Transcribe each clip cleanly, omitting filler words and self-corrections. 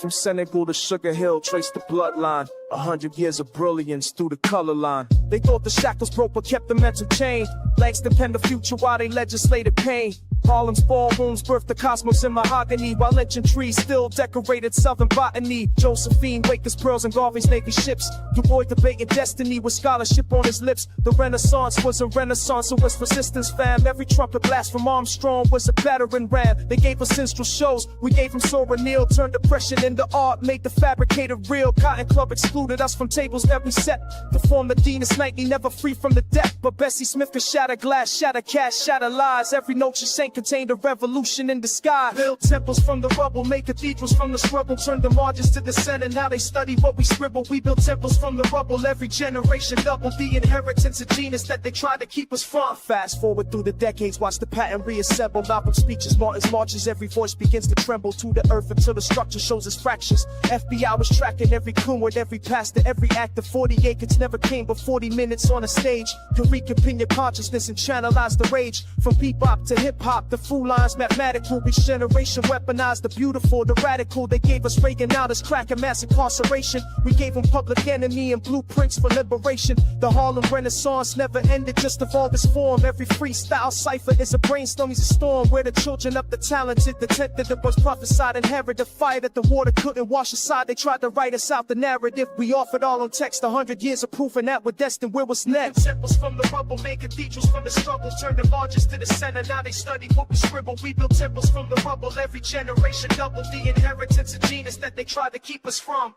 From Senegal to Sugar Hill, trace the bloodline. 100 years of brilliance through the color line. They thought the shackles broke but kept the mental chain. Langston penned the future while they legislated pain. Harlem's ballrooms birthed the cosmos in mahogany, while lynching trees still decorated southern botany. Josephine, Waker's pearls, and Garvey's Navy ships. Du Bois debating destiny with scholarship on his lips. The Renaissance was a renaissance of West resistance, fam. Every trumpet blast from Armstrong was a battering ram. They gave us minstrel shows, we gave them Sora Neal. Turned depression into art, made the fabricator real. Cotton Club excluded us from tables every set. To form the Deanus Nightly, never free from the debt. But Bessie Smith could shatter glass, shatter cash, shatter lies. Every note she sang contained a revolution in disguise. Build temples from the rubble, make cathedrals from the struggle. Turn the margins to the center, now they study what we scribble. We build temples from the rubble, every generation double. The inheritance of genius that they tried to keep us from. Fast forward through the decades, watch the pattern reassemble. Malcolm's speeches, Martin's marches, every voice begins to tremble to the earth until the structure shows its fractures. FBI was tracking every coon with every pastor, every actor. 40 acres never came but 40 minutes on a stage to reconvene your consciousness and channelize the rage. From bebop to hip-hop, the fool lines mathematical. Each generation weaponized the beautiful, the radical. They gave us Reagan out as crack and mass incarceration. We gave them Public Enemy and blueprints for liberation. The Harlem Renaissance never ended, just evolved its form. Every freestyle cipher is a brainstorm, is a storm. Where the children of the talented, the tenth that was prophesied, inherit the fire that the water couldn't wash aside. They tried to write us out the narrative. We offered all on text, 100 years of proof, and that we're destined. Where was next? Temples from the rubble, made cathedrals from the struggle. Turned the margins to the center, now they study what we scribble. We built temples from the rubble, every generation double. The inheritance of genius that they tried to keep us from.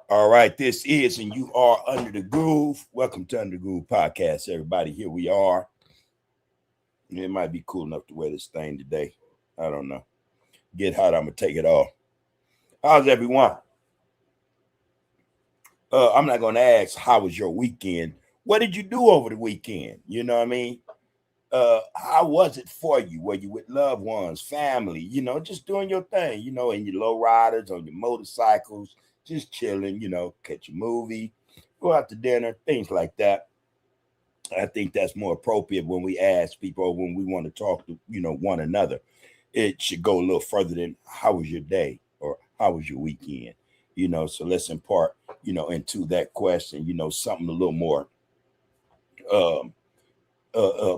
All right, this is and you are Under the Groove. Welcome to Under the Groove Podcast, everybody. Here we are. It might be cool enough to wear this thing today. I don't know. Get hot, I'm going to take it off. How's everyone? I'm not going to ask, how was your weekend? What did you do over the weekend? You know what I mean? How was it for you? Were you with loved ones, family, just doing your thing, in your low riders, on your motorcycles, just chilling, catch a movie, go out to dinner, things like that. I think that's more appropriate when we ask people, when we want to talk to, one another. It should go a little further than how was your day or how was your weekend? So let's impart, into that question, something a little more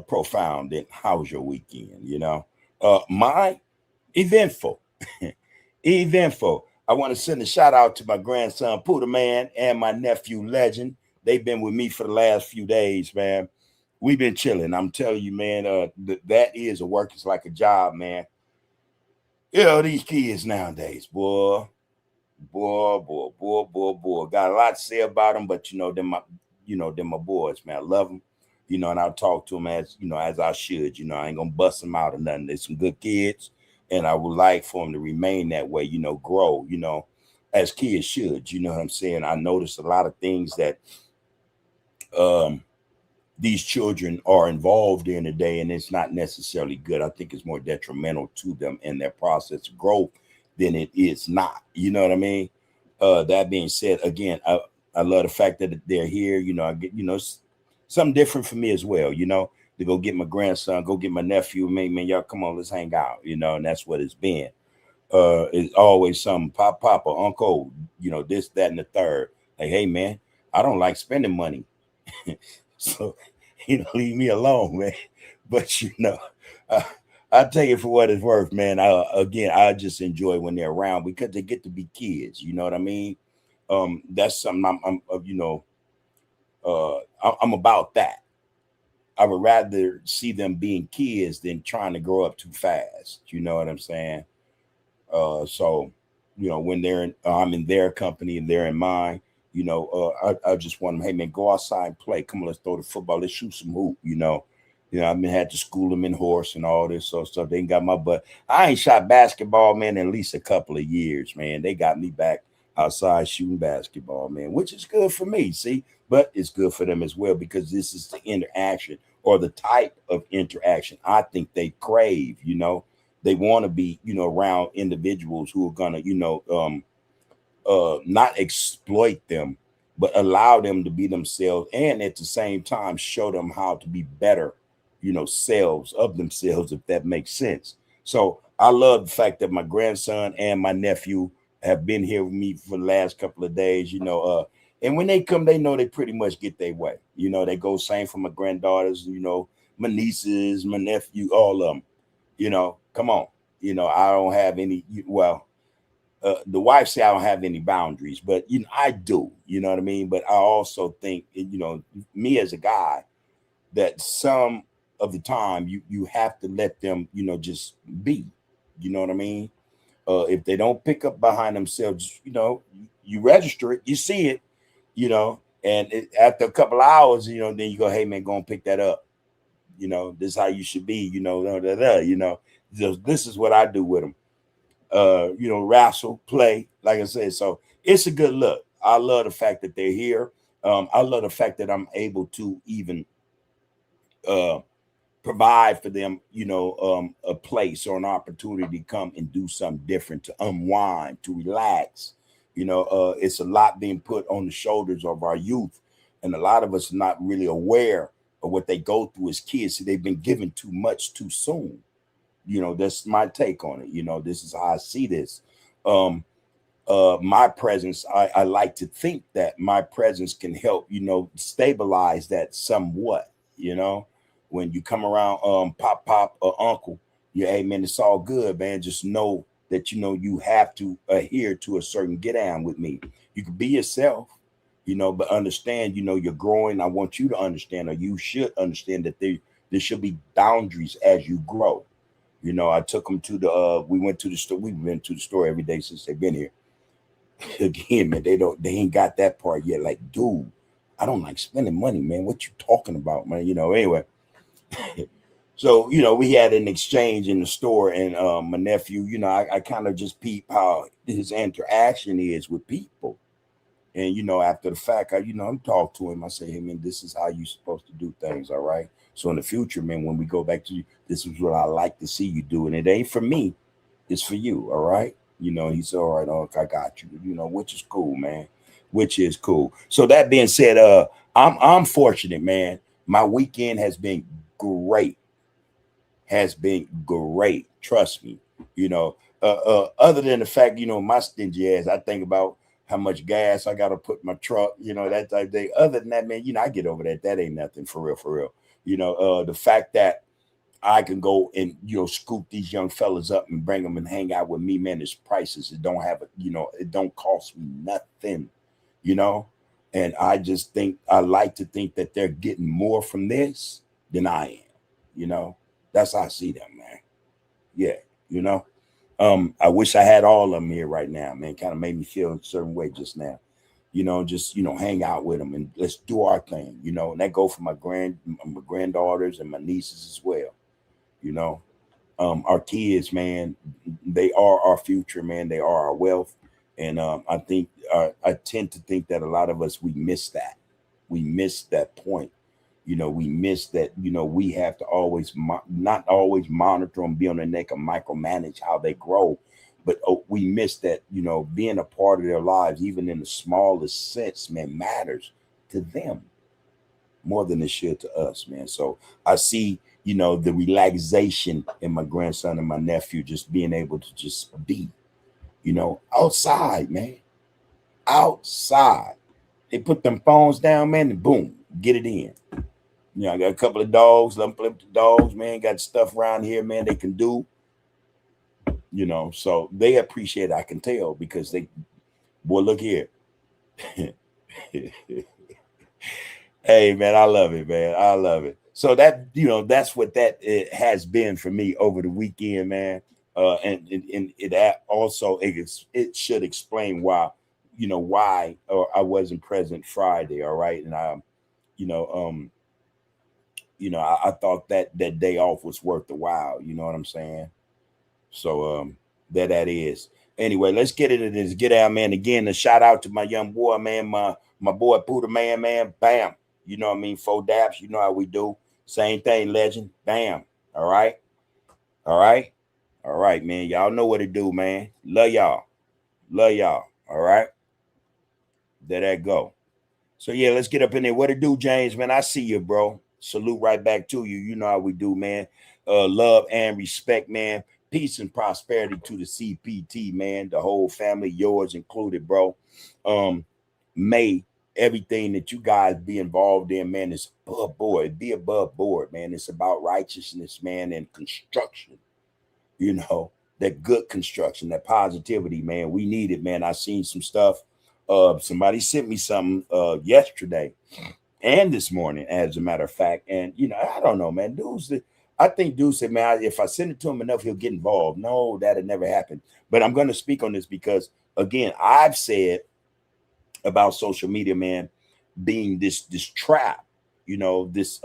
profound than how was your weekend? My eventful. I want to send a shout out to my grandson Puda Man and my nephew Legend. They've been with me for the last few days, man. We've been chilling. I'm telling you, man, that is a work. It's like a job, man. These kids nowadays, boy. Got a lot to say about them, but they're my boys, man. I love them, and I'll talk to them as I should. I ain't gonna bust them out or nothing. They're some good kids, and I would like for them to remain that way, grow, as kids should. You know what I'm saying? I noticed a lot of things that these children are involved in today, and it's not necessarily good. I think it's more detrimental to them in their process of growth than it is not. You know what I mean? That being said, again, I love the fact that they're here. I get, something different for me as well, to go get my grandson, go get my nephew, man, y'all come on, let's hang out, and that's what it's been. It's always something, papa, uncle, this, that, and the third. Like, hey, man, I don't like spending money. So, leave me alone, man. But, I take it for what it's worth, man. I just enjoy when they're around because they get to be kids. You know what I mean? That's something I'm about that. I would rather see them being kids than trying to grow up too fast. You know what I'm saying? So, when I'm in their company and they're in mine, I just want them, hey, man, go outside and play. Come on, let's throw the football. Let's shoot some hoop, I've had to school them in horse and all this sort of stuff. They ain't got my butt. I ain't shot basketball, man, in at least a couple of years, man. They got me back outside shooting basketball, man, which is good for me, see? But it's good for them as well because this is the interaction or the type of interaction I think they crave, They want to be, around individuals who are going to, not exploit them, but allow them to be themselves and at the same time show them how to be better selves of themselves, if that makes sense. So I love the fact that my grandson and my nephew have been here with me for the last couple of days, and when they come, they know they pretty much get their way. They go same for my granddaughters, my nieces, my nephew, all of them. Come on. I don't have any, well, the wife say I don't have any boundaries, but I do, you know what I mean? But I also think, me as a guy, that some of the time you have to let them, just be, you know what I mean? If they don't pick up behind themselves, you register it, you see it, and after a couple hours, then you go, hey man, go and pick that up. This is how you should be, this is what I do with them. Wrestle, play, like I said. So it's a good look. I love the fact that they're here. I love the fact that I'm able to even uh provide for them, a place or an opportunity to come and do something different, to unwind, to relax. It's a lot being put on the shoulders of our youth, and a lot of us are not really aware of what they go through as kids. So they've been given too much too soon. That's my take on it. This is how I see this. My presence, I like to think that my presence can help, stabilize that somewhat, when you come around pop or uncle, yeah, hey man, it's all good, man. Just know that you have to adhere to a certain get down with me. You can be yourself, but understand, you're growing. I want you to understand, or you should understand, that there should be boundaries as you grow. I took them to the we went to the store. We've been to the store every day since they've been here. Again, man, they ain't got that part yet. Like, dude, I don't like spending money, man. What you talking about, man? Anyway. So, we had an exchange in the store, and my nephew, I kind of just peep how his interaction is with people. And, after the fact, I talk to him. I say, hey, man, this is how you supposed to do things. All right. So in the future, man, when we go back to you, this is what I like to see you do. And it ain't for me, it's for you. All right. He said, all right, I got you, which is cool, man, which is cool. So that being said, I'm fortunate, man. My weekend has been great. Trust me, other than the fact, my stingy ass, I think about how much gas I got to put in my truck, that type of thing. Other than that, man, I get over that. That ain't nothing, for real, for real. The fact that I can go and scoop these young fellas up and bring them and hang out with me, man. It's prices. It don't have it don't cost me nothing, and I like to think that they're getting more from this than I am. That's how I see them, man. Yeah, I wish I had all of them here right now, man. Kind of made me feel a certain way just now. Just hang out with them and let's do our thing, and that go for my granddaughters and my nieces as well. you know our kids, man, they are our future, man. They are our wealth. And I tend to think that a lot of us, we miss that. We miss that point. We miss that. We have to always not always monitor and be on their neck and micromanage how they grow. But we miss that, being a part of their lives, even in the smallest sense, man, matters to them more than it should to us, man. So I see, the relaxation in my grandson and my nephew, just being able to just be, outside, man. Outside. They put them phones down, man, and boom, get it in. I got a couple of dogs. Let them flip the dogs, man. Got stuff around here, man, they can do. So they appreciate it, I can tell, because boy, look here. Hey, man, I love it, man. I love it. So that's what that it has been for me over the weekend, man. And it also it should explain why or I wasn't present Friday. All right, and you know I thought that day off was worth the while. You know what I'm saying? So that is. Anyway, let's get into this. Get out, man. Again, a shout out to my young boy, man. My boy Buddha man. Bam. You know what I mean? 4 daps. You know how we do. Same thing, legend. Bam. All right. All right. All right, man. Y'all know what to do, man. Love y'all. Love y'all. All right. There that go. So yeah, let's get up in there. What to do, James, man? I see you, bro. Salute right back to you. You know how we do, man. Love and respect, man. Peace and prosperity to the CPT, man. The whole family, yours included, bro. May everything that you guys be involved in, man, is above board. Be above board, man. It's about righteousness, man, and construction. You know, that good construction, that positivity, man. We need it, man. I seen some stuff. Somebody sent me something yesterday and this morning, as a matter of fact. And I don't know, man. I think dude said, man, if I send it to him enough, he'll get involved. No, that'll never happen. But I'm going to speak on this because, again, I've said about social media, man, being this trap, this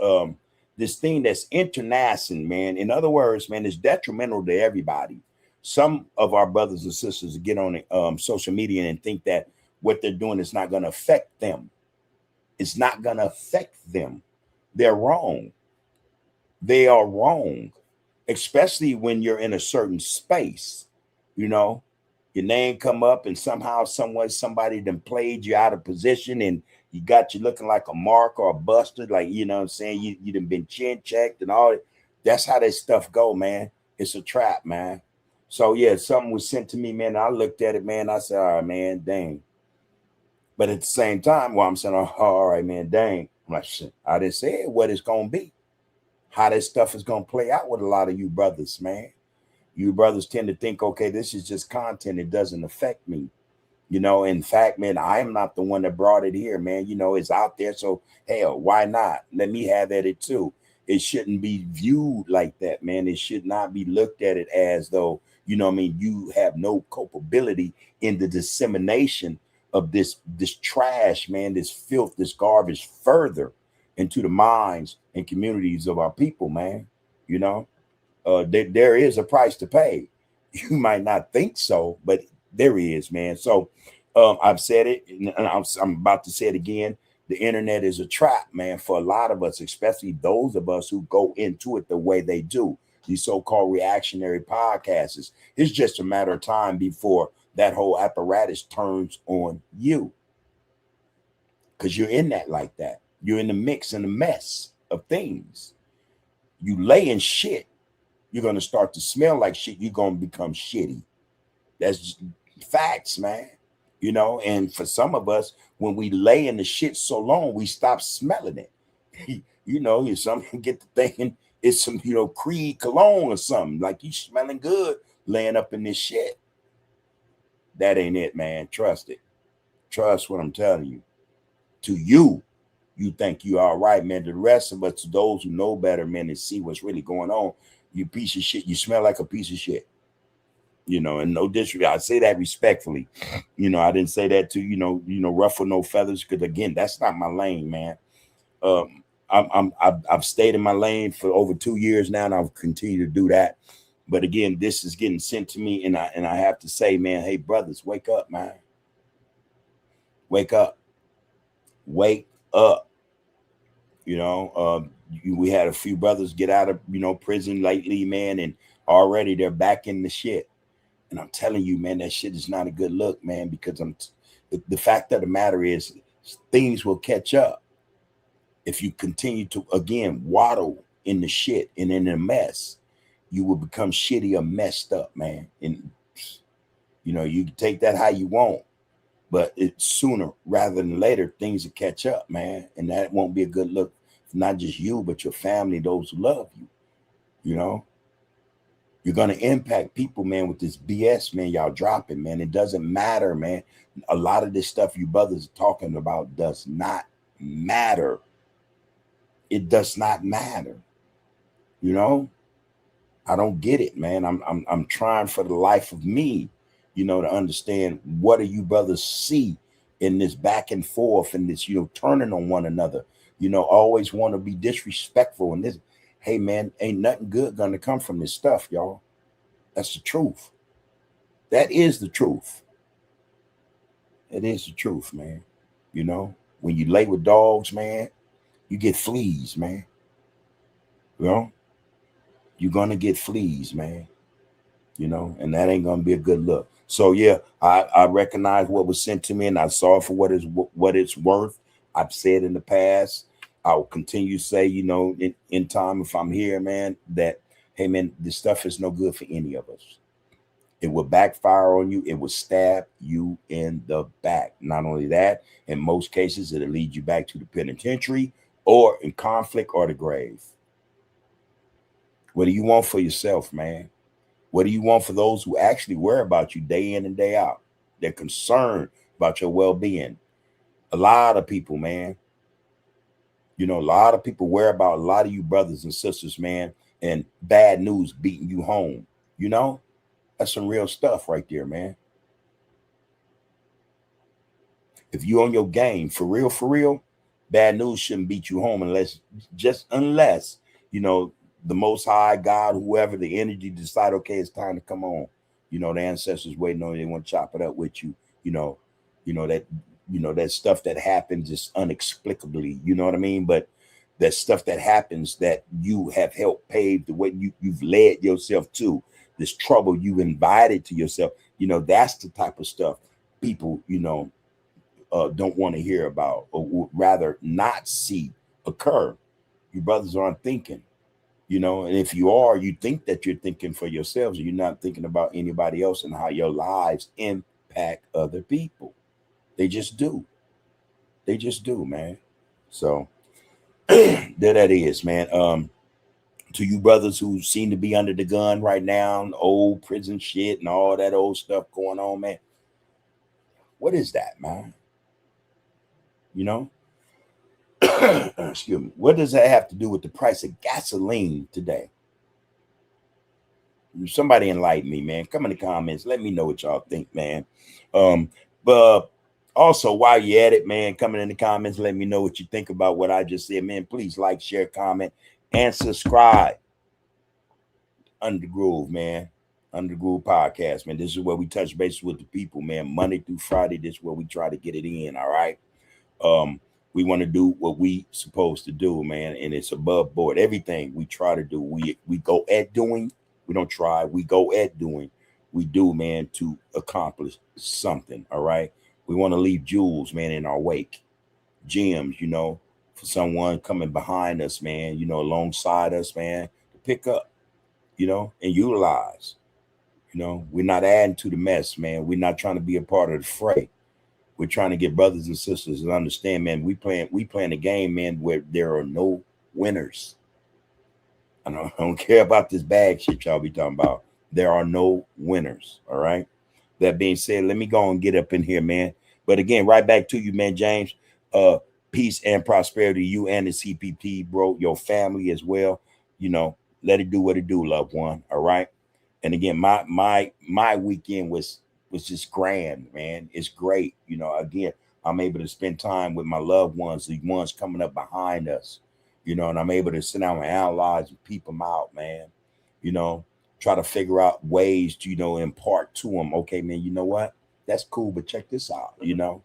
thing that's international, man. In other words, man, it's detrimental to everybody. Some of our brothers and sisters get on social media and think that what they're doing is not going to affect them. It's not going to affect them. They're wrong. They are wrong, especially when you're in a certain space. Your name come up and somehow, somebody done played you out of position and you got you looking like a mark or a buster, like, what I'm saying, you done been chin checked and all that. That's how that stuff go, man. It's a trap, man. So yeah, something was sent to me, man. I looked at it, man. I said, all right, man, dang. But at the same time, I'm saying, oh, all right, man, dang. I'm like, shit, I didn't say what it's gonna be, how this stuff is gonna play out with a lot of you brothers, man. You brothers tend to think, okay, this is just content. It doesn't affect me. In fact, man, I am not the one that brought it here, man. It's out there. So, hell, why not? Let me have at it too. It shouldn't be viewed like that, man. It should not be looked at it as though, you have no culpability in the dissemination of this trash, man, this filth, this garbage further into the minds and communities of our people, man. There is a price to pay. You might not think so, but there is, man. So I've said it, and I'm about to say it again. The internet is a trap, man, for a lot of us, especially those of us who go into it the way they do. These so-called reactionary podcasts. It's just a matter of time before that whole apparatus turns on you, because you're in that like that. You're in the mix and the mess of things. You lay in shit, you're going to start to smell like shit. You're going to become shitty. That's facts, man. And for some of us, when we lay in the shit so long, we stop smelling it. Some get the thinking it's some, Creed cologne or something, like you smelling good laying up in this shit. That ain't it, man. Trust it. Trust what I'm telling you. To you, you think you all right, man. The rest of us, to those who know better, man, and see what's really going on, you piece of shit, you smell like a piece of shit. And no disrespect. I say that respectfully. I didn't say that to, ruffle no feathers, because again, that's not my lane, man. I've stayed in my lane for over 2 years now, and I'll continue to do that. But again, this is getting sent to me, and I have to say, man, hey, brothers, wake up, man. Wake up. Wake up. We had a few brothers get out of, prison lately, man, and already they're back in the shit. And I'm telling you, man, that shit is not a good look, man, because the fact of the matter is things will catch up if you continue to, again, waddle in the shit and in the mess. You will become shitty or messed up, man. And, you can take that how you want, but it's sooner rather than later, things will catch up, man. And that won't be a good look for not just you, but your family, those who love you. You're going to impact people, man, with this BS, man, y'all dropping, man. It doesn't matter, man. A lot of this stuff you brothers are talking about does not matter. It does not matter. I don't get it, man. I'm trying for the life of me, to understand what do you brothers see in this back and forth and this, turning on one another, always want to be disrespectful. And this, hey, man, ain't nothing good going to come from this stuff, y'all. That's the truth. That is the truth. It is the truth, man. When you lay with dogs, man, you get fleas, man. You're going to get fleas, man. And that ain't going to be a good look. So, yeah, I recognize what was sent to me, and I saw it for what it's worth. I've said in the past, I will continue to say, you know, in time, if I'm here, man, that, hey, man, this stuff is no good for any of us. It will backfire on you. It will stab you in the back. Not only that, in most cases, it'll lead you back to the penitentiary or in conflict or the grave. What do you want for yourself, man? What do you want for those who actually worry about you day in and day out? They're concerned about your well being. A lot of people, man, you know, a lot of people worry about a lot of you brothers and sisters, man, and bad news beating you home. You know, that's some real stuff right there, man. If you on your game for real, bad news shouldn't beat you home unless you know the Most High God, whoever the energy decide, okay, it's time to come on. You know, the ancestors waiting on you, they want to chop it up with you. You know, you know that that stuff that happens just unexplicably. You know what I mean? But that stuff that happens that you have helped pave the way you've led yourself to this trouble you've invited to yourself. You know, that's the type of stuff people, don't want to hear about or would rather not see occur. You brothers aren't thinking, you know, and if you are, you think that you're thinking for yourselves, you're not thinking about anybody else and how your lives impact other people. They just do. They just do, man. So there that is, man. To you brothers who seem to be under the gun right now, old prison shit and all that old stuff going on, man. What is that, man? You know, excuse me. What does that have to do with the price of gasoline today? Somebody enlighten me, man. Come in the comments. Let me know what y'all think, man. But also, while you're at it, man, coming in the comments, let me know what you think about what I just said, man. Please like, share, comment, and subscribe. Under the Groove, man. Under the Groove podcast, man. This is where we touch base with the people, man. Monday through Friday. This is where we try to get it in. All right. We want to do what we supposed to do, man, and it's above board. Everything we try to do, we go at doing. We don't try. We go at doing. We do, man, to accomplish something. All right. We want to leave jewels, man, in our wake, gems, you know, for someone coming behind us, man, you know, alongside us, man, to pick up, you know, and utilize. You know, we're not adding to the mess, man. We're not trying to be a part of the fray. We're trying to get brothers and sisters to understand, man. We playing a game, man, where there are no winners. I don't care about this bag shit y'all be talking about. There are no winners. All right. That being said, let me go and get up in here, man. But again, right back to you, man, James. Peace and prosperity, to you and the CPT, bro, your family as well. You know, let it do what it do, loved one. All right. And again, my weekend was just grand, man. It's great. You know, again, I'm able to spend time with my loved ones, the ones coming up behind us, you know, and I'm able to sit down and analyze and peep them out, man. You know, try to figure out ways to, you know, impart to them. Okay, man, you know what? That's cool, but check this out. You know,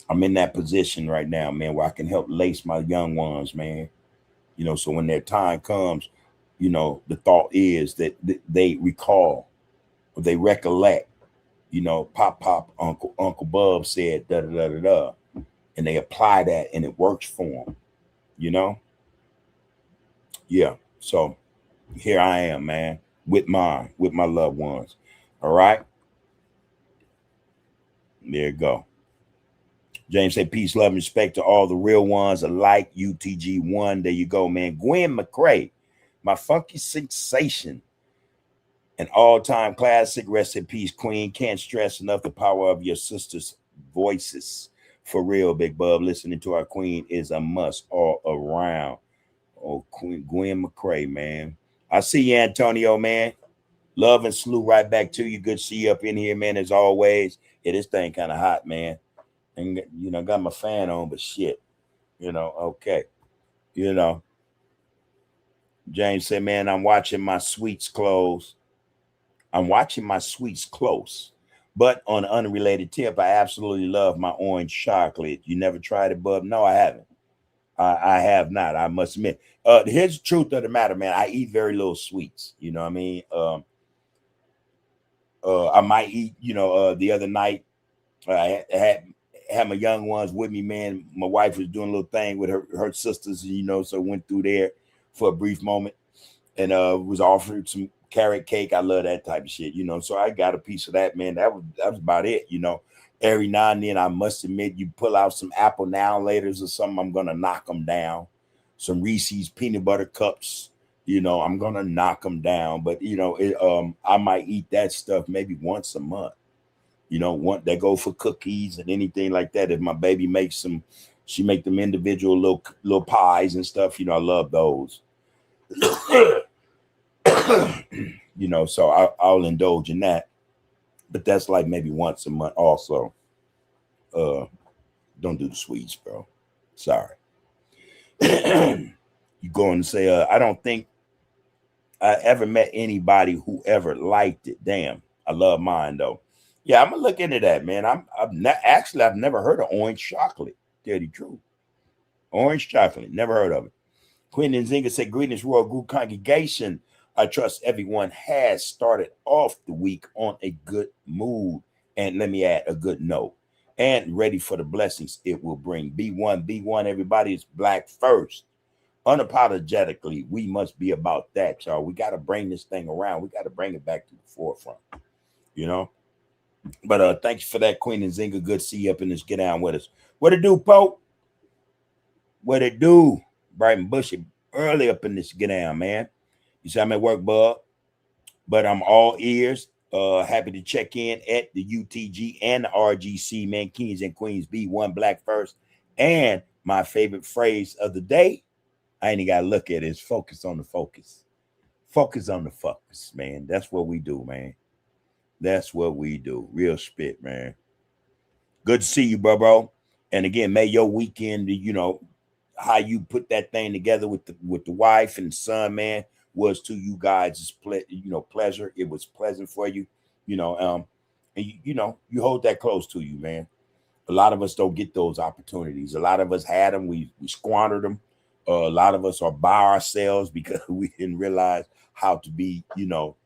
I'm in that position right now, man, where I can help lace my young ones, man. You know, so when their time comes, you know, the thought is that they recall or they recollect, you know, Uncle Bub said da da da da da, and they apply that and it works for them, you know. Yeah. So here I am, man, with my loved ones. All right. There you go. James said, peace, love, and respect to all the real ones alike. UTG1. There you go, man. Gwen McCrae, my funky sensation, an all-time classic. Rest in peace, Queen. Can't stress enough the power of your sisters' voices. For real, Big Bub. Listening to our Queen is a must all around. Oh, Queen Gwen McCrae, man. I see you, Antonio, man. Love and salute right back to you. Good to see you up in here, man, as always. Yeah, this thing kind of hot, man. And, you know, got my fan on, but shit, you know, okay. You know, James said, man, I'm watching my sweets close. I'm watching my sweets close. But on an unrelated tip, I absolutely love my orange chocolate. You never tried it, bub? No, I haven't. I have not. I must admit. Here's the truth of the matter, man. I eat very little sweets. You know what I mean? I might eat. You know, the other night I had had my young ones with me, man. My wife was doing a little thing with her sisters, you know, so went through there for a brief moment and was offered some carrot cake. I love that type of shit, you know. So I got a piece of that, man. That was about it, you know. Every now and then, I must admit, you pull out some apple now and laters or something, I'm gonna knock them down. Some Reese's peanut butter cups, you know, I'm gonna knock them down. But you know, I might eat that stuff maybe once a month. You know, one that go for cookies and anything like that. If my baby makes some, she make them individual little pies and stuff. You know, I love those. You know, so I'll indulge in that. But that's like maybe once a month. Also, don't do the sweets, bro. Sorry. You going to say, I don't think I ever met anybody who ever liked it. Damn, I love mine though. Yeah, I'm gonna look into that, man. I've not actually I've never heard of orange chocolate. Tell you the truth, orange chocolate, never heard of it. Queen and Zinga said, "Greetings, Royal Group congregation. I trust everyone has started off the week on a good mood, and let me add a good note, and ready for the blessings it will bring. B1, everybody is black first. Unapologetically, we must be about that, y'all. We got to bring this thing around. We got to bring it back to the forefront, you know." But thank you for that, Queen and Zinga. Good to see you up in this. Get down with us. What it do, Pope? What it do? Bright and bushy early up in this. Get down, man. You see, I'm at work, bub, but I'm all ears. Happy to check in at the UTG and the RGC, man. Kings and Queens, B1 Black First. And my favorite phrase of the day, I ain't even got to look at it, is focus on the focus. Focus on the focus, man. That's what we do, man. That's what we do. Real spit, man. Good to see you, bro. And again, may your weekend, you know, how you put that thing together with the wife and son, man, was to you guys' pleasure. It was pleasant for you, you know. And you know, you hold that close to you, man. A lot of us don't get those opportunities. A lot of us had them, we squandered them. A lot of us are by ourselves because we didn't realize how to be, you know,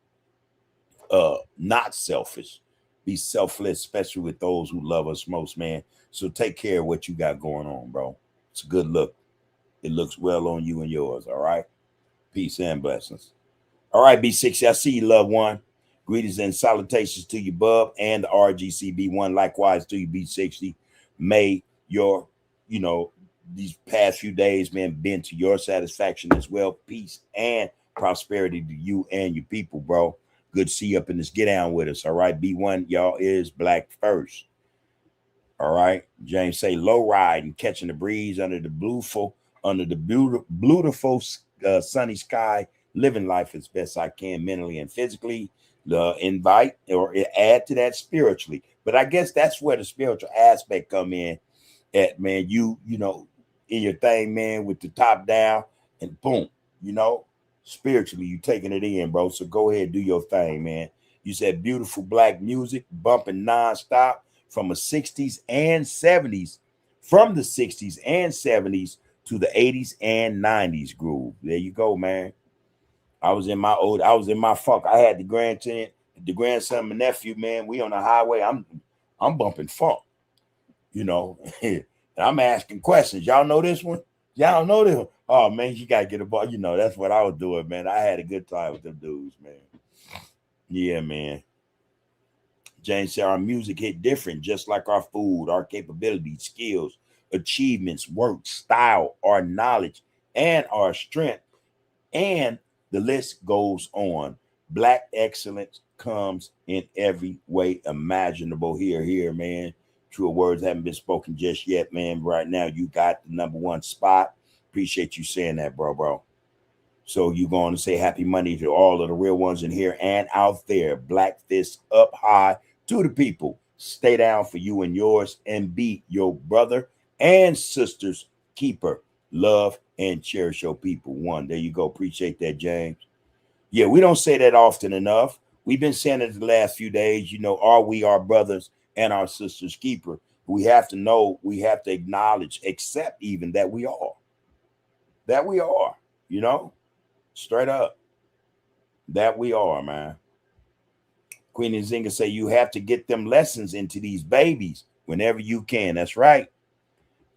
not selfish, be selfless, especially with those who love us most, man. So take care of what you got going on, bro. It's a good look. It looks well on you and yours. All right. Peace and blessings. All right, B60. I see you, loved one. Greetings and salutations to you, bub, and the RGCB1. Likewise to you, B60. May your, you know, these past few days, man, been to your satisfaction as well. Peace and prosperity to you and your people, bro. Good to see you up in this. Get down with us. All right. B1, y'all is black first. All right. James say low ride and catching the breeze under the beautiful sunny sky, living life as best I can mentally and physically. Invite or add to that spiritually. But I guess that's where the spiritual aspect come in at, man. You know, in your thing, man, with the top down and boom, you know, spiritually you taking it in, bro. So go ahead, do your thing, man. You said beautiful black music bumping nonstop from the 60s and 70s, from the 60s and 70s to the 80s and 90s groove. There you go, man. I was in my funk. I had the grandson, my nephew, man. We on the highway. I'm bumping funk, you know. And I'm asking questions. Y'all know this one? Y'all know this one? Oh man, you gotta get a ball. You know, that's what I was doing, man. I had a good time with them dudes, man. Yeah, man. James said our music hit different, just like our food, our capabilities, skills, achievements, work, style, our knowledge, and our strength. And the list goes on. Black excellence comes in every way imaginable. Here, man. True words haven't been spoken just yet, man. Right now, you got the number one spot. Appreciate you saying that, bro. So you're going to say happy Monday to all of the real ones in here and out there. Black fist up high to the people. Stay down for you and yours and be your brother and sister's keeper. Love and cherish your people. One. There you go. Appreciate that, James. Yeah, we don't say that often enough. We've been saying it the last few days. You know, are we our brothers and our sisters' keeper? We have to know, we have to acknowledge, accept even that we are. That we are, you know, straight up. That we are, man. Queen and Zinga say you have to get them lessons into these babies. Whenever you can. That's right.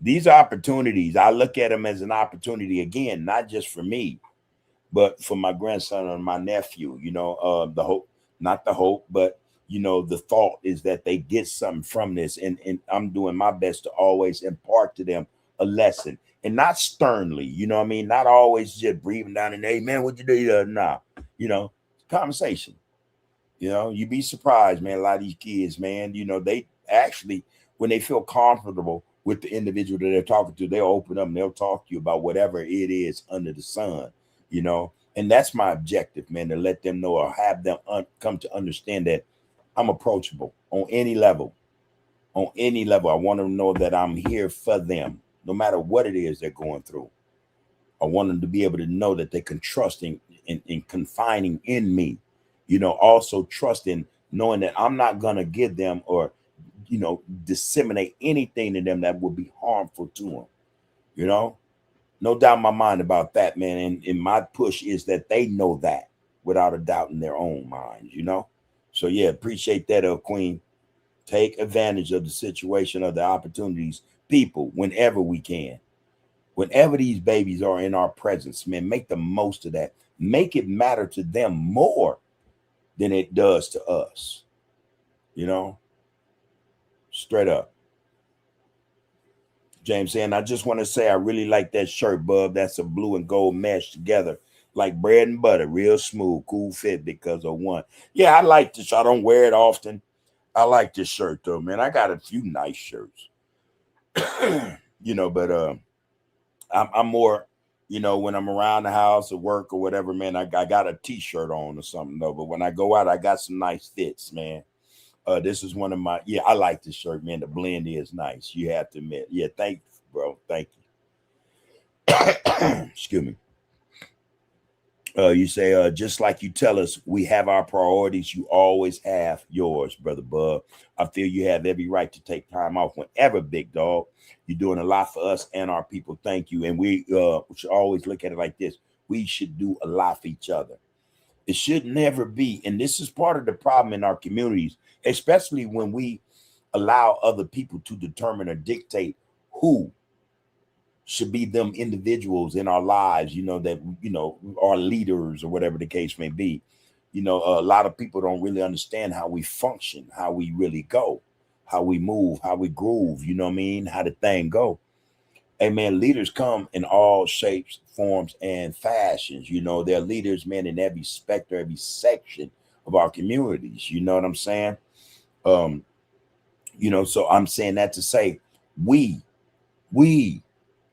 These opportunities, I look at them as an opportunity again, not just for me, but for my grandson and my nephew. The hope, not the hope, but the thought is that they get something from this, and I'm doing my best to always impart to them a lesson, and not sternly. What I mean, not always just breathing down and, hey man, what you do? Nah, conversation. You'd be surprised, man. A lot of these kids, man, they actually, when they feel comfortable with the individual that they're talking to, they'll open up and they'll talk to you about whatever it is under the sun, and that's my objective, man, to let them know or have them come to understand that I'm approachable on any level. On any level, I want them to know that I'm here for them, no matter what it is they're going through. I want them to be able to know that they can trust in confining in me, also trusting, knowing that I'm not going to give them or, disseminate anything to them that would be harmful to them, no doubt in my mind about that, man. And my push is that they know that without a doubt in their own minds. So yeah, appreciate that, Queen. Take advantage of the situation, of the opportunities, people, whenever we can. Whenever these babies are in our presence, man, make the most of that. Make it matter to them more than it does to us. Straight up. James saying, I just want to say I really like that shirt, bub. That's a blue and gold mesh together like bread and butter. Real smooth, cool fit because of one. Yeah, I like this. I don't wear it often. I like this shirt though, man. I got a few nice shirts. But I'm more, when I'm around the house or work or whatever, man, I got a t-shirt on or something though. But when I go out, I got some nice fits, man. This is one of my, I like this shirt, man. The blend is nice. You have to admit. Yeah, thank you, bro. Thank you. Excuse me. You say, just like you tell us, we have our priorities. You always have yours, brother Bub. I feel you have every right to take time off whenever, big dog. You're doing a lot for us and our people. Thank you. And we should always look at it like this. We should do a lot for each other. It should never be. And this is part of the problem in our communities, especially when we allow other people to determine or dictate who should be them individuals in our lives, that, are leaders or whatever the case may be. A lot of people don't really understand how we function, how we really go, how we move, how we groove, you know what I mean? How the thing go. Hey man, leaders come in all shapes, forms, and fashions. They're leaders, man, in every specter, every section of our communities. You know what I'm saying? Um, so I'm saying that to say we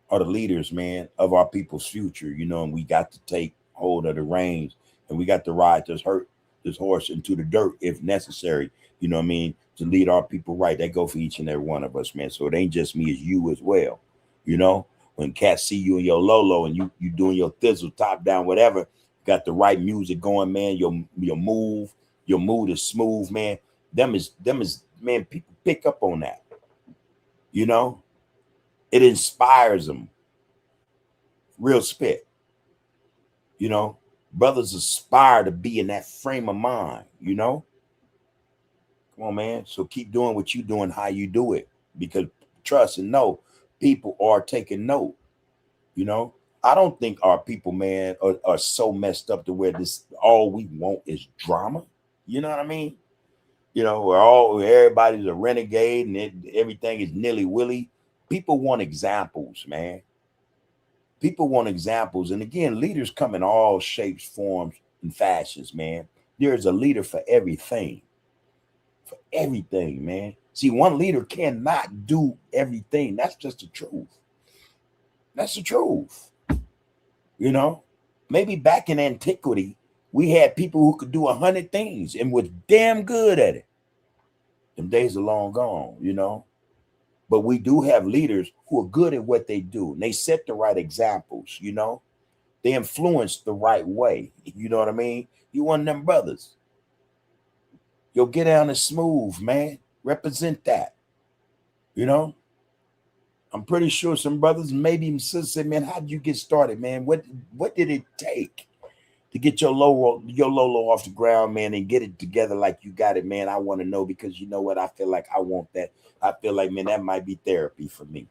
are the leaders, man, of our people's future, and we got to take hold of the reins and we got to ride this horse into the dirt if necessary, you know what I mean, to lead our people right. That go for each and every one of us, man. So it ain't just me, it's you as well. When cats see you in your Lolo and you doing your thizzle, top down, whatever, got the right music going, man. Your mood is smooth, man. Them is man, people pick up on that. It inspires them. Real spit. Brothers aspire to be in that frame of mind, Come on, man. So keep doing what you're doing, how you do it, because trust and know people are taking note. I don't think our people, man, are so messed up to where this all we want is drama. You know what I mean? Everybody's a renegade and everything is nilly-willy. People want examples, man. People want examples. And again, leaders come in all shapes, forms, and fashions, man. There's a leader for everything. For everything, man. See, one leader cannot do everything. That's just the truth. That's the truth. Maybe back in antiquity, we had people who could do 100 things and was damn good at it. Them days are long gone, But we do have leaders who are good at what they do. And they set the right examples, They influence the right way. You know what I mean? You one of them brothers. You'll get down and smooth, man. Represent that. I'm pretty sure some brothers, maybe even sisters say, man, how did you get started, man? What did it take to get your Lolo off the ground, man, and get it together like you got it, man. I want to know because you know what? I feel like I want that. I feel like, man, that might be therapy for me.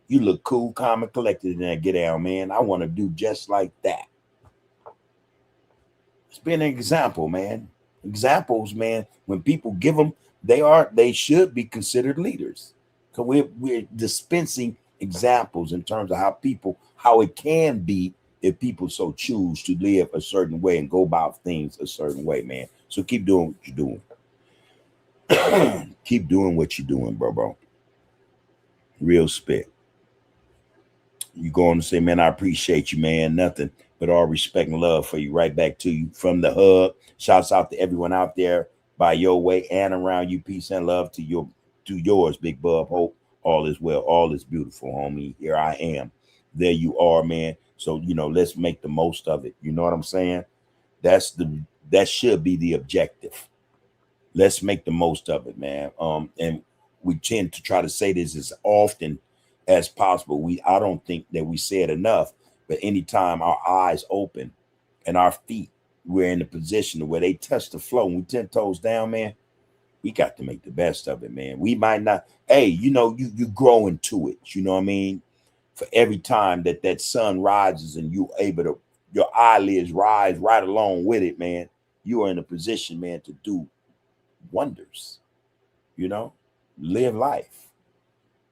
You look cool, calm, and collected in that get down, man. I want to do just like that. It's been an example, man. Examples, man. When people give them, they should be considered leaders. So we're dispensing examples in terms of how it can be if people so choose to live a certain way and go about things a certain way, man. So keep doing what you're doing. Keep doing what you're doing, bro. Real spit. You going to say, man, I appreciate you, man. Nothing but all respect and love for you. Right back to you from the hub. Shouts out to everyone out there by your way and around you. Peace and love to yours, Big Bub. Hope all is well. All is beautiful, homie. Here I am. There you are, man. So, let's make the most of it. You know what I'm saying? That should be the objective. Let's make the most of it, man. And we tend to try to say this as often as possible. I don't think that we say it enough, but anytime our eyes open and our feet, we're in the position where they touch the floor and we 10 toes down, man, we got to make the best of it, man. We might not, hey, you grow into it. You know what I mean? For every time that sun rises and you able to, your eyelids rise right along with it, man, you are in a position, man, to do wonders, live life,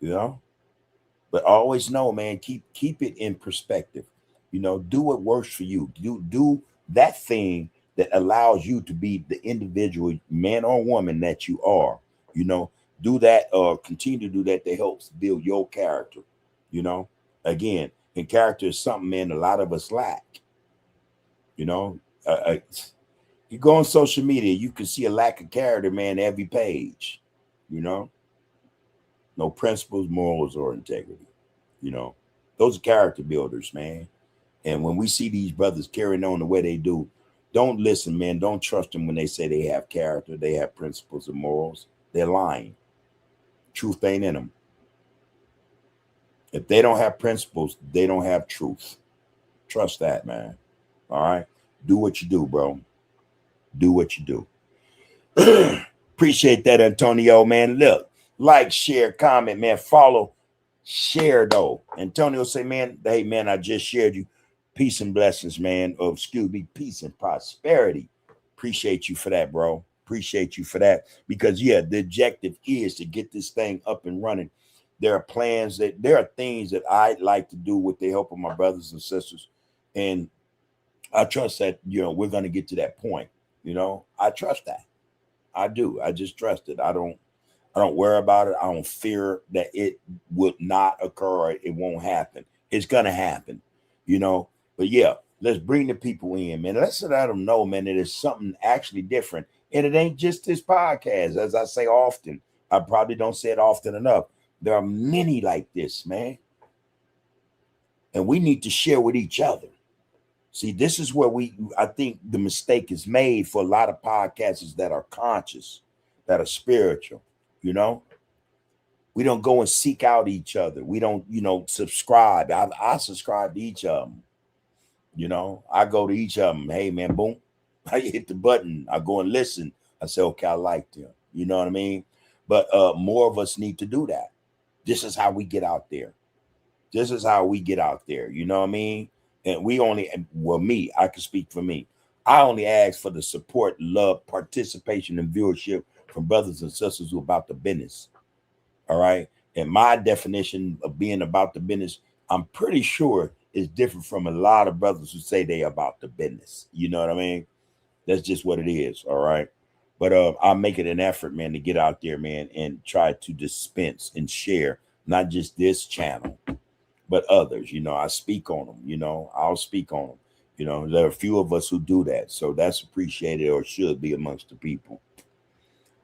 but always know, man, keep it in perspective, do what works for you. Do that thing that allows you to be the individual man or woman that you are, do that or continue to do that helps build your character, again, and character is something, man, a lot of us lack, you go on social media, you can see a lack of character, man, every page, no principles, morals, or integrity, those are character builders, man. And when we see these brothers carrying on the way they do, don't listen, man. Don't trust them when they say they have character, they have principles and morals. They're lying. Truth ain't in them. If they don't have principles, they don't have truth. Trust that, man. All right? Do what you do, bro. Do what you do. Appreciate that, Antonio, man. Look, like, share, comment, man. Follow, share, though. Antonio say, man, hey, man, I just shared you. Peace and blessings, man. Or excuse me, peace and prosperity. Appreciate you for that, bro. Appreciate you for that. Because, yeah, the objective is to get this thing up and running. There are things that I'd like to do with the help of my brothers and sisters. And I trust that, we're going to get to that point. I trust that. I do. I just trust it. I don't worry about it. I don't fear that it would not occur or it won't happen. It's going to happen, But yeah, let's bring the people in, man. Let's let them know, man, that it's something actually different. And it ain't just this podcast. As I say often, I probably don't say it often enough. There are many like this, man. And we need to share with each other. See, this is where I think the mistake is made for a lot of podcasters that are conscious, that are spiritual, We don't go and seek out each other. We don't, subscribe. I subscribe to each of them. I go to each of them. Hey, man, boom. I hit the button. I go and listen. I say, okay, I like them. You know what I mean? But more of us need to do that. This is how we get out there. This is how we get out there. You know what I mean? And me, I can speak for me. I only ask for the support, love, participation, and viewership from brothers and sisters who are about the business. All right. And my definition of being about the business, I'm pretty sure is different from a lot of brothers who say they about the business. You know what I mean? That's just what it is. All right. But I'm making an effort, man, to get out there, man, and try to dispense and share not just this channel, but others. I speak on them. I'll speak on them. There are a few of us who do that. So that's appreciated, or should be, amongst the people.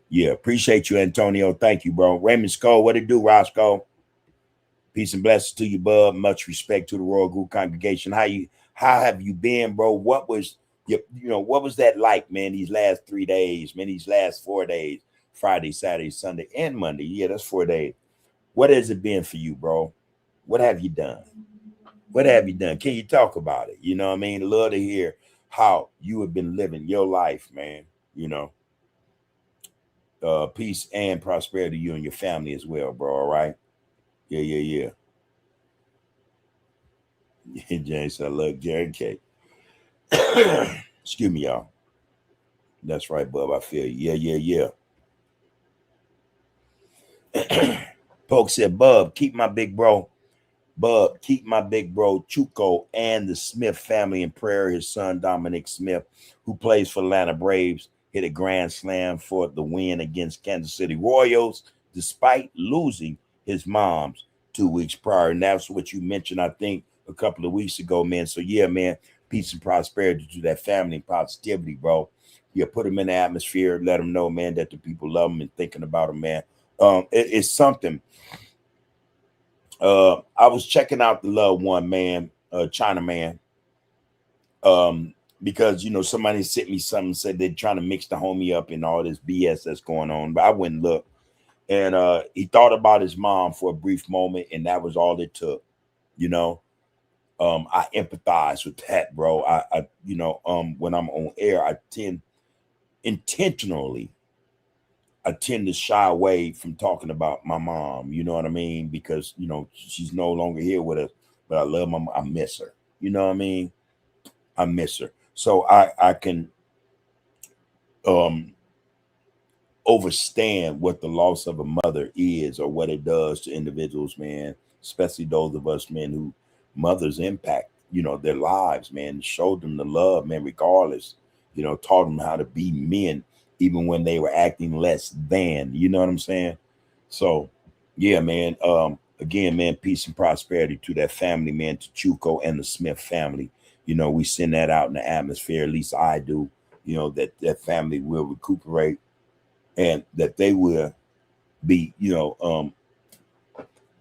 Yeah, appreciate you, Antonio. Thank you, bro. Raymond Skull, what it do, Roscoe? Peace and blessings to you, bub. Much respect to the Royal Group congregation. How have you been, bro? What was what was that like, man, these last 3 days, man, these last 4 days, Friday, Saturday, Sunday, and Monday? Yeah, that's 4 days. What has it been for you, bro? What have you done? What have you done? Can you talk about it? You know what I mean? Love to hear how you have been living your life, man. You know, peace and prosperity to you and your family as well, bro. All right. Yeah, yeah, yeah. James, I love Jerry K. Excuse me, y'all. That's right, bub. I feel you. Yeah, yeah. Poke said, Bub, keep my big bro. Bub, keep my big bro Chuco and the Smith family in prayer. His son Dominic Smith, who plays for Atlanta Braves, hit a grand slam for the win against Kansas City Royals, despite losing his mom's 2 weeks prior. And that's what you mentioned, I think, a couple of weeks ago, man. So yeah, man, peace and prosperity to that family and positivity, bro. Yeah, put them in the atmosphere, let them know, man, that the people love them and thinking about them, man. It's something. I was checking out the loved one, man, China man, because somebody sent me something, said they're trying to mix the homie up in all this BS that's going on. But I went and looked, and he thought about his mom for a brief moment, and that was all it took. You know, I empathize with that, bro. When I'm on air, intentionally I tend to shy away from talking about my mom, you know what I mean? Because, she's no longer here with us, but I love my mom. I miss her. You know what I mean? I miss her. So I can um overstand what the loss of a mother is or what it does to individuals, man, especially those of us, man, who mothers impact, their lives, man, showed them the love, man, regardless, taught them how to be men, even when they were acting less than, you know what I'm saying? So, yeah, man, again, man, peace and prosperity to that family, man, to Chuko and the Smith family. We send that out in the atmosphere, at least I do, that family will recuperate and that they will be,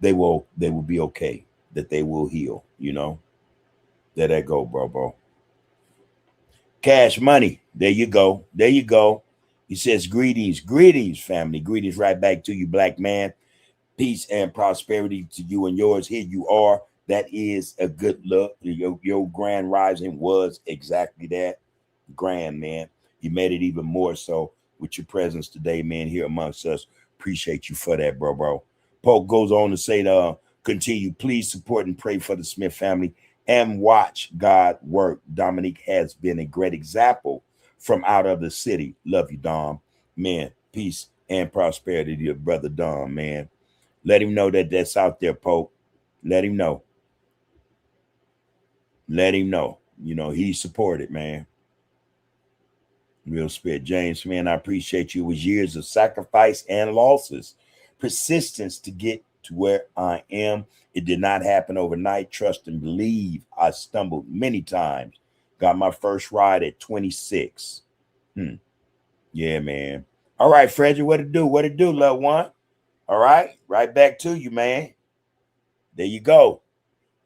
they will be okay, that they will heal, There that go, bro. Cash money. There you go. There you go. He says, greetings, family. Greetings right back to you, black man. Peace and prosperity to you and yours. Here you are. That is a good look. Your grand rising was exactly that. Grand, man. You made it even more so with your presence today, man, here amongst us. Appreciate you for that, bro. Pope goes on to say continue. Please support and pray for the Smith family and watch God work. Dominique has been a great example from out of the city. Love you, Dom. Man, peace and prosperity to your brother Dom, man. Let him know that that's out there, Pope. Let him know. Let him know. He supported, man. Real spirit. James, man, I appreciate you. It was years of sacrifice and losses, persistence to get to where I am. It did not happen overnight. Trust and believe. I stumbled many times. Got my first ride at 26. Yeah, man. All right, Frederick, what it do? What it do, loved one? All right, right back to you, man. There you go.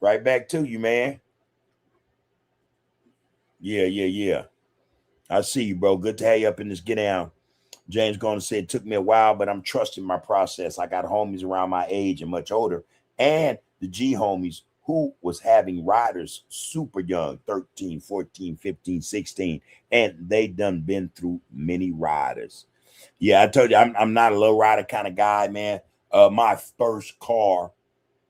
Right back to you, man. Yeah. I see you, bro. Good to have you up in this get down. James going to say it took me a while, but I'm trusting my process. I got homies around my age and much older, and the G homies who was having riders super young, 13, 14, 15, 16, and they done been through many riders. Yeah, I told you I'm not a low rider kind of guy, man. My first car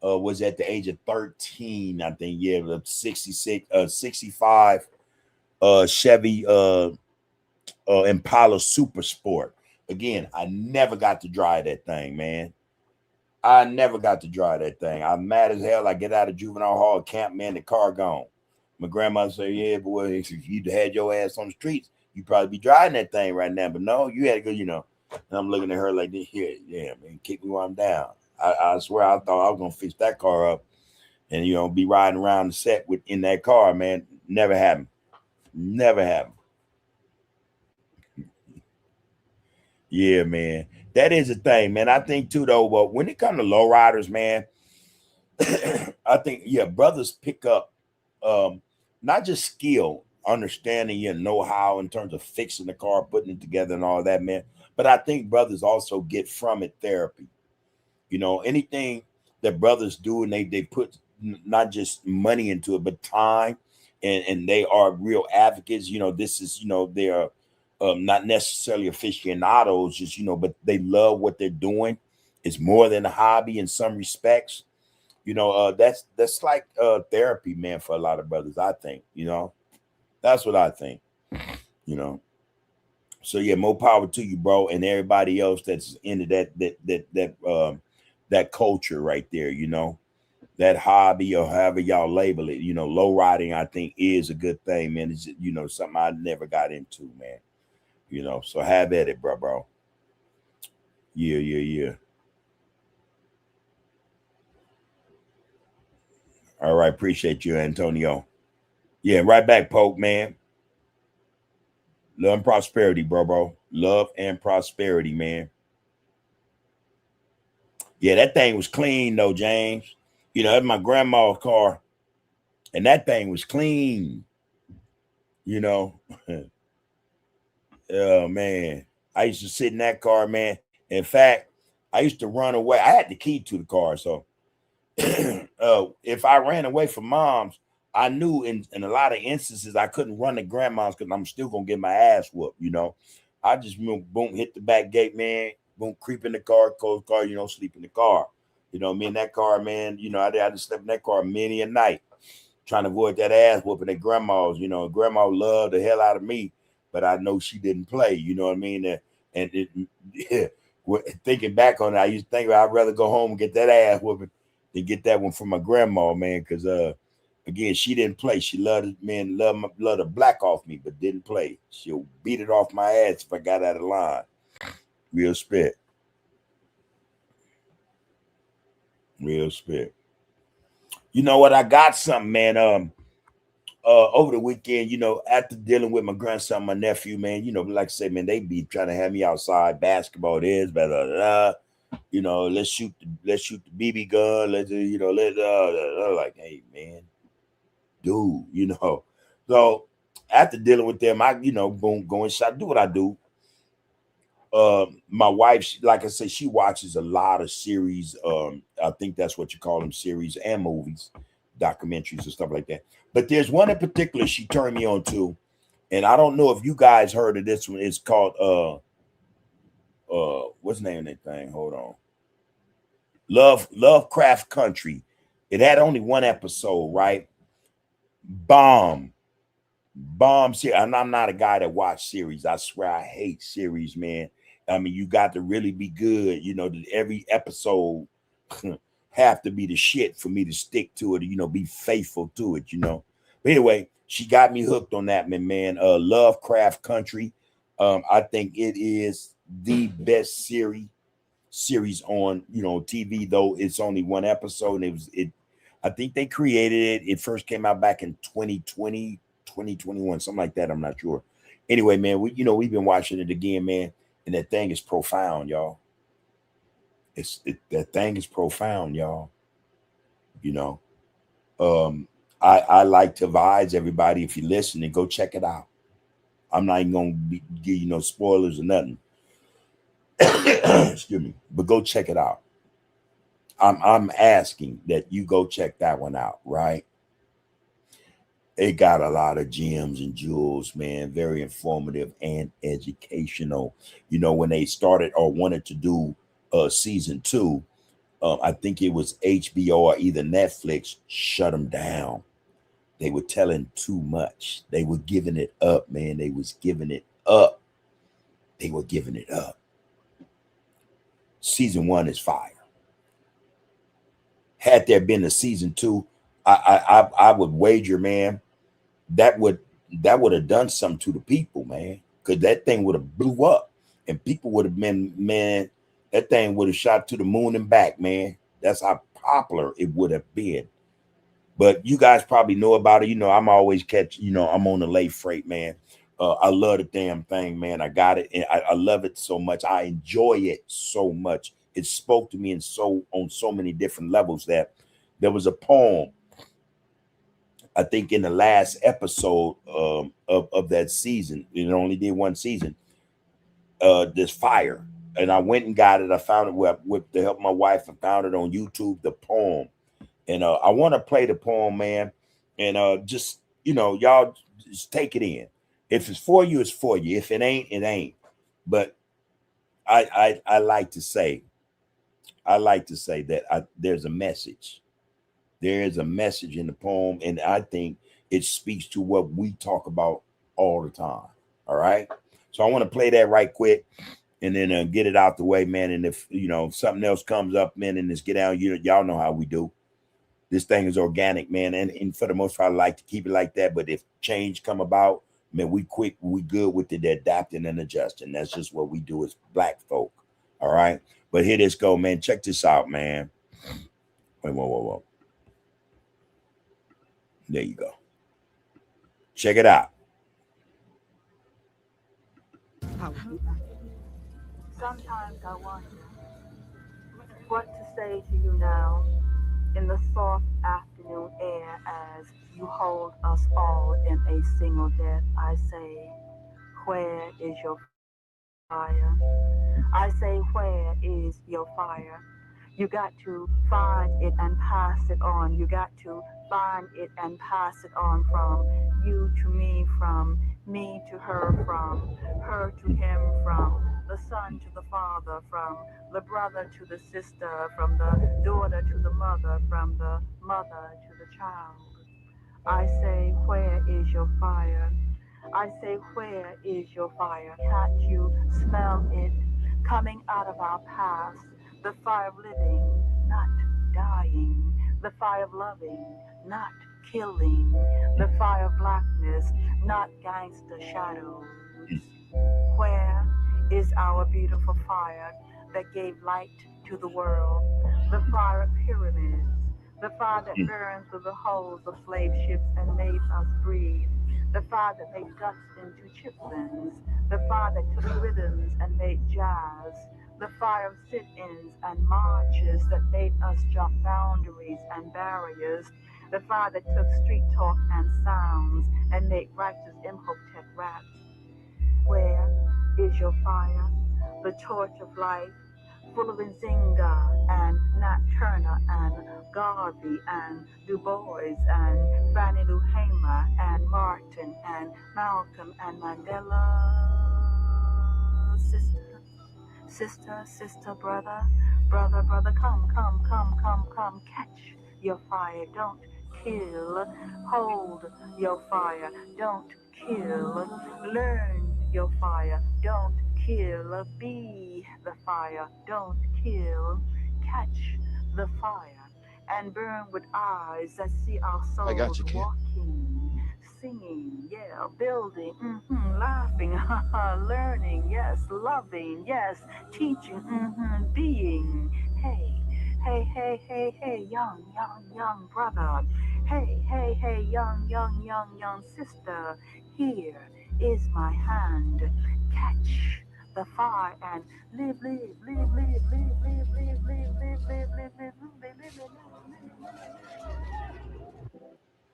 was at the age of 13, I think. Yeah, the 65 Chevy Impala Super Sport. Again, I never got to drive that thing, man. I never got to drive that thing. I'm mad as hell. I get out of juvenile hall camp, man, the car gone. My grandmother said, yeah, boy, if you'd had your ass on the streets, you'd probably be driving that thing right now. But no, you had to go, And I'm looking at her like this. Yeah, man, kick me while I'm down. I swear I thought I was going to fix that car up and, be riding around the set in that car, man. Never happened. Never happened. Yeah, man. That is a thing, man. I think too, though, but when it comes to lowriders, man, I think, yeah, brothers pick up not just skill, understanding and know-how in terms of fixing the car, putting it together and all that, man. But I think brothers also get from it therapy. Anything that brothers do and they put not just money into it, but time and they are real advocates. This is, they're not necessarily aficionados, just, but they love what they're doing. It's more than a hobby in some respects. That's like therapy, man, for a lot of brothers, I think. That's what I think. you know so yeah, more power to you, bro, and everybody else that's into that culture right there, that hobby, or however y'all label it. Low riding, I think, is a good thing, man. It's something I never got into, man. So have at it, bro. Yeah. All right, appreciate you, Antonio. Yeah, right back, Pope, man. Love and prosperity, bro. Love and prosperity, man. Yeah, that thing was clean though, James. That's my grandma's car, and that thing was clean. You know, oh man, I used to sit in that car, man. In fact, I used to run away. I had the key to the car, so if I ran away from mom's, I knew in a lot of instances I couldn't run to grandma's because I'm still gonna get my ass whooped. I just boom, hit the back gate, man. Boom, creep in the car, close car. Sleep in the car. Me in that car, man. I just slept in that car many a night, trying to avoid that ass whooping at grandma's. Grandma loved the hell out of me, but I know she didn't play. You know what I mean? And yeah, thinking back on it, I used to think I'd rather go home and get that ass whooping than get that one from my grandma, man. Because again, she didn't play. She loved it, man. Loved the black off me, but didn't play. She'll beat it off my ass if I got out of line. Real spit. Real spit. You know what? I got something, man. Over the weekend, after dealing with my grandson, my nephew, man, like I said, man, they be trying to have me outside, basketball, this, blah, blah, blah. Let's shoot the BB gun. Like, hey, man, dude. So after dealing with them, I, boom, go inside, do what I do. My wife, like I said, she watches a lot of series. I think that's what you call them, series and movies, documentaries and stuff like that. But there's one in particular she turned me on to, and I don't know if you guys heard of this one. It's called what's the name of that thing? Hold on. Lovecraft Country. It had only one episode, right? Bomb series. And I'm not a guy that watch series. I swear I hate series, man. I mean, you got to really be good. Every episode have to be the shit for me to stick to it. Be faithful to it. But anyway, she got me hooked on that, man. Lovecraft Country. I think it is the best series on TV, though it's only one episode. And I think they created it. It first came out back in 2020, 2021, something like that. I'm not sure. Anyway, man, we've been watching it again, man, and that thing is profound, y'all. That thing is profound, y'all. I like to advise everybody, if you listen, and go check it out. I'm not even gonna give you no spoilers or nothing. Excuse me, but go check it out. I'm asking that you go check that one out, right? It got a lot of gems and jewels, man. Very informative and educational. When they started or wanted to do season 2, I think it was HBO or either Netflix shut them down. They were telling too much. They were giving it up, man. They was giving it up. They were giving it up. Season 1 is fire. Had there been a season 2, I would wager, man, that would have done something to the people, man. Because that thing would have blew up, and people would have been, man, that thing would have shot to the moon and back, man. That's how popular it would have been. But you guys probably know about it. I'm always I'm on the late freight, man. I love the damn thing, man. I got it, and I love it so much. I enjoy it so much. It spoke to me on so many different levels that there was a poem, I think, in the last episode of that season. It only did one season. This fire, and I went and got it. I found it with the help of my wife. I found it on YouTube, the poem, and I want to play the poem, man, and just y'all just take it in. If it's for you, it's for you. If it ain't, it ain't. But I like to say, that there's a message. There is a message in the poem, and I think it speaks to what we talk about all the time. All right. So I want to play that right quick, and then get it out the way, man. And if something else comes up, man, and just get out, y'all know how we do. This thing is organic, man, and for the most part, I like to keep it like that. But if change come about, man, we good with it, adapting and adjusting. That's just what we do as black folk. All right. But here this go, man. Check this out, man. Wait, whoa. There you go. Check it out. Sometimes I wonder what to say to you now in the soft afternoon air as you hold us all in a single death. I say, where is your fire? I say, where is your fire? You got to find it and pass it on. You got to find it and pass it on from you to me, from me to her, from her to him, from the son to the father, from the brother to the sister, from the daughter to the mother, from the mother to the child. I say, where is your fire? I say, where is your fire? Can't you smell it coming out of our past? The fire of living, not dying. The fire of loving, not killing. The fire of blackness, not gangster shadows. Where is our beautiful fire that gave light to the world? The fire of pyramids, the fire that burned through the hulls of slave ships and made us breathe. The fire that made dust into chitlins, the fire that took rhythms and made jazz, the fire of sit-ins and marches that made us jump boundaries and barriers, the fire that took street talk and sounds and made righteous Imhotep raps. Where is your fire? The torch of life, full of Nzinga and Nat Turner and Garvey and Du Bois and Fannie Lou Hamer and Martin and Malcolm and Mandela. Sister, brother, come, catch your fire, don't kill, hold your fire, don't kill, learn your fire, don't kill, be the fire, don't kill, catch the fire, and burn with eyes that see our souls walking, singing, yeah, building, laughing, learning, yes, loving, yes, teaching, being. Hey, young brother. Hey, young sister. Here is my hand. Catch the fire and live.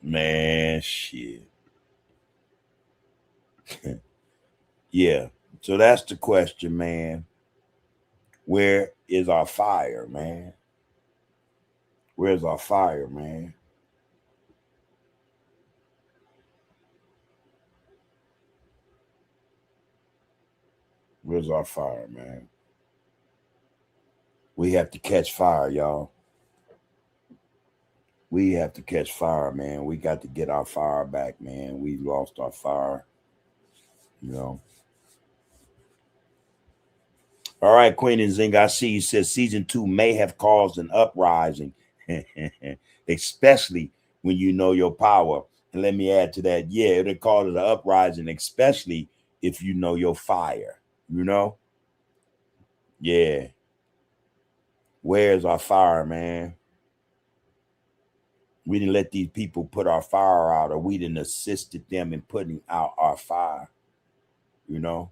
Man, shit. Yeah. So that's the question, man. Where is our fire, man? Where's our fire, man? Where's our fire, man? We have to catch fire, y'all. We have to catch fire, man. We got to get our fire back, man. We lost our fire, you know. All right, Queen and Zing, I see you said season 2 may have caused an uprising, especially when you know your power. And let me add to that, yeah, it'll cause an uprising, especially if you know your fire, you know? Yeah. Where's our fire, man? We didn't let these people put our fire out, or we didn't assisted them in putting out our fire, you know?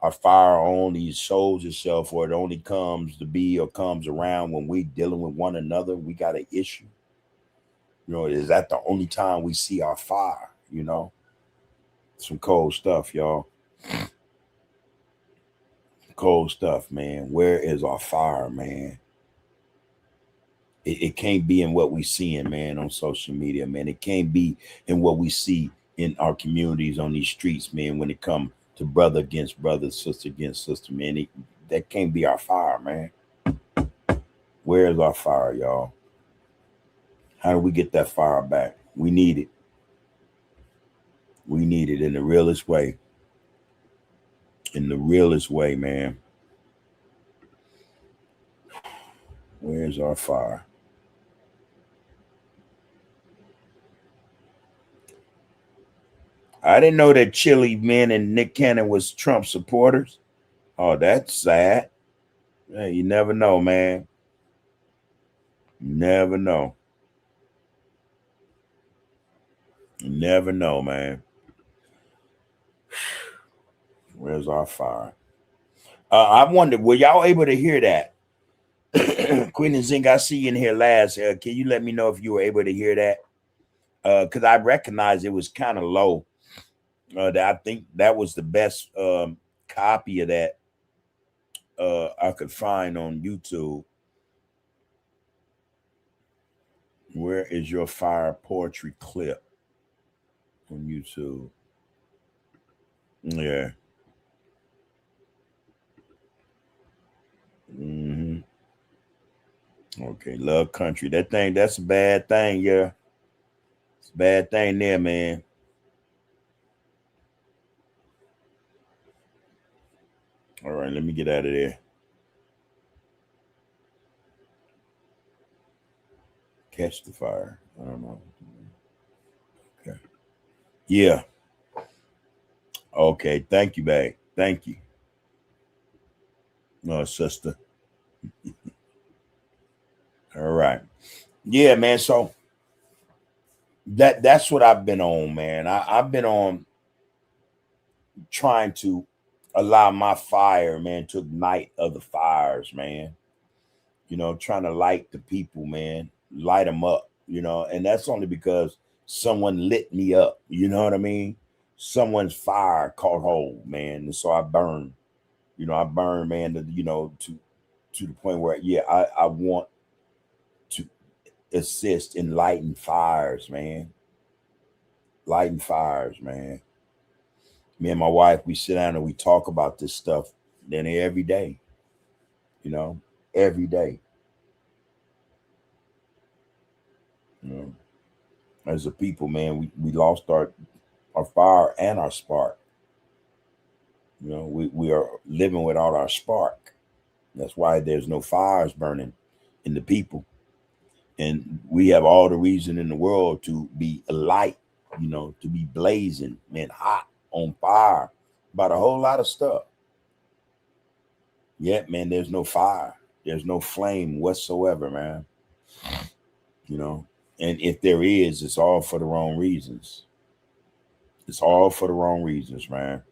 Our fire only shows itself, or it only comes to be or comes around when we dealing with one another. We got an issue. You know, is that the only time we see our fire, you know? Some cold stuff, y'all. Cold stuff, man. Where is our fire, man? It can't be in what we seeing, man, on social media, man. It can't be in what we see in our communities on these streets, man. When it comes to brother against brother, sister against sister, man, that can't be our fire, man. Where is our fire, y'all? How do we get that fire back? We need it. We need it in the realest way. In the realest way, man. Where's our fire? I didn't know that Chili Man and Nick Cannon was Trump supporters. Oh, that's sad. Hey, you never know, man. You never know. You never know, man. Where's our fire? I wondered, were y'all able to hear that? Queen and Zink, I see you in here last. Can you let me know if you were able to hear that? Because I recognized it was kind of low. I think that was the best copy of that I could find on YouTube. Where is your fire poetry clip on YouTube? Yeah. Mm-hmm. Okay, love country. That's a bad thing, yeah. It's a bad thing there, man. All right, let me get out of there. Catch the fire. I don't know. Okay. Yeah. Okay. Thank you, babe. Thank you. No, sister. All right. Yeah, man. So that's what I've been on, man. I've been on trying to allow my fire, man, to ignite other fires, man. Trying to light the people, man, light them up, and that's only because someone lit me up. You know what I mean? Someone's fire caught hold, man. And so I burn, man, to the point where, yeah, I want to assist in lighting fires, man. Lighting fires, man. Me and my wife, we sit down and we talk about this stuff then every day, every day. You know, as a people, man, we lost our fire and our spark. We are living without our spark. That's why there's no fires burning in the people. And we have all the reason in the world to be alight, to be blazing, man, hot, on fire about a whole lot of stuff. Yet, man, there's no fire. There's no flame whatsoever, man. And if there is, it's all for the wrong reasons. It's all for the wrong reasons, man.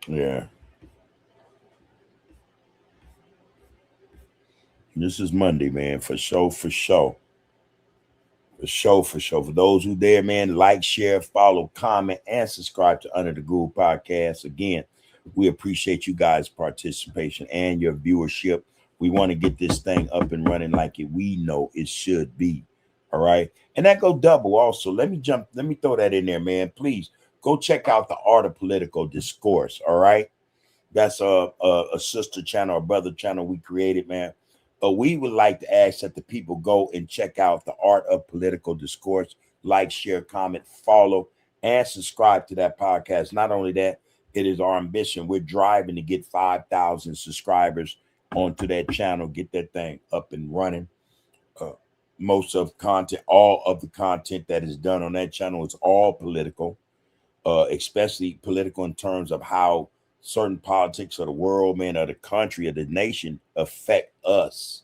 Yeah. This is Monday, man, for sure, for sure. For sure, for sure. For those who there, man, like, share, follow, comment, and subscribe to Under the Groove Podcast. Again, we appreciate you guys' participation and your viewership. We want to get this thing up and running like we know it should be. All right. And that go double also. Let me throw that in there, man. Please go check out the Art of Political Discourse. All right. That's a sister channel, a brother channel we created, man. But we would like to ask that the people go and check out the Art of Political Discourse, like, share, comment, follow, and subscribe to that podcast. Not only that, it is our ambition. We're driving to get 5,000 subscribers onto that channel, get that thing up and running. All of the content that is done on that channel is all political, especially political in terms of how certain politics of the world, man, of the country, of the nation affect us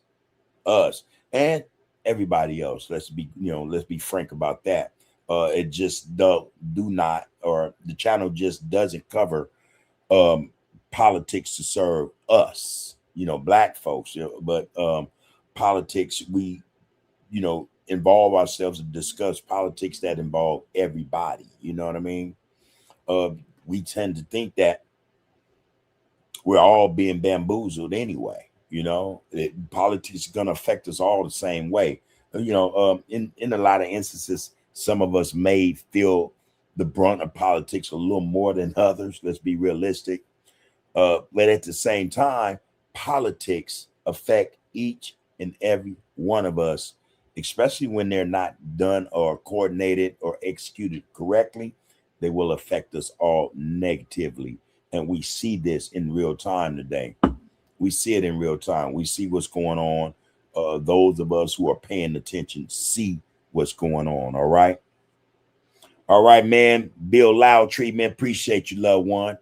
and everybody else. Let's be frank about that. It just do not, or the channel just doesn't cover politics to serve us, black folks, but politics, we, involve ourselves to discuss politics that involve everybody. You know what I mean? We tend to think that we're all being bamboozled anyway. You know, politics is going to affect us all the same way. In a lot of instances, some of us may feel the brunt of politics a little more than others. Let's be realistic. But at the same time, politics affect each and every one of us, especially when they're not done or coordinated or executed correctly. They will affect us all negatively. And we see this in real time today. We see it in real time. We see what's going on. Those of us who are paying attention see what's going on. All right. All right, man. Bill Loud treatment. Appreciate you, loved one.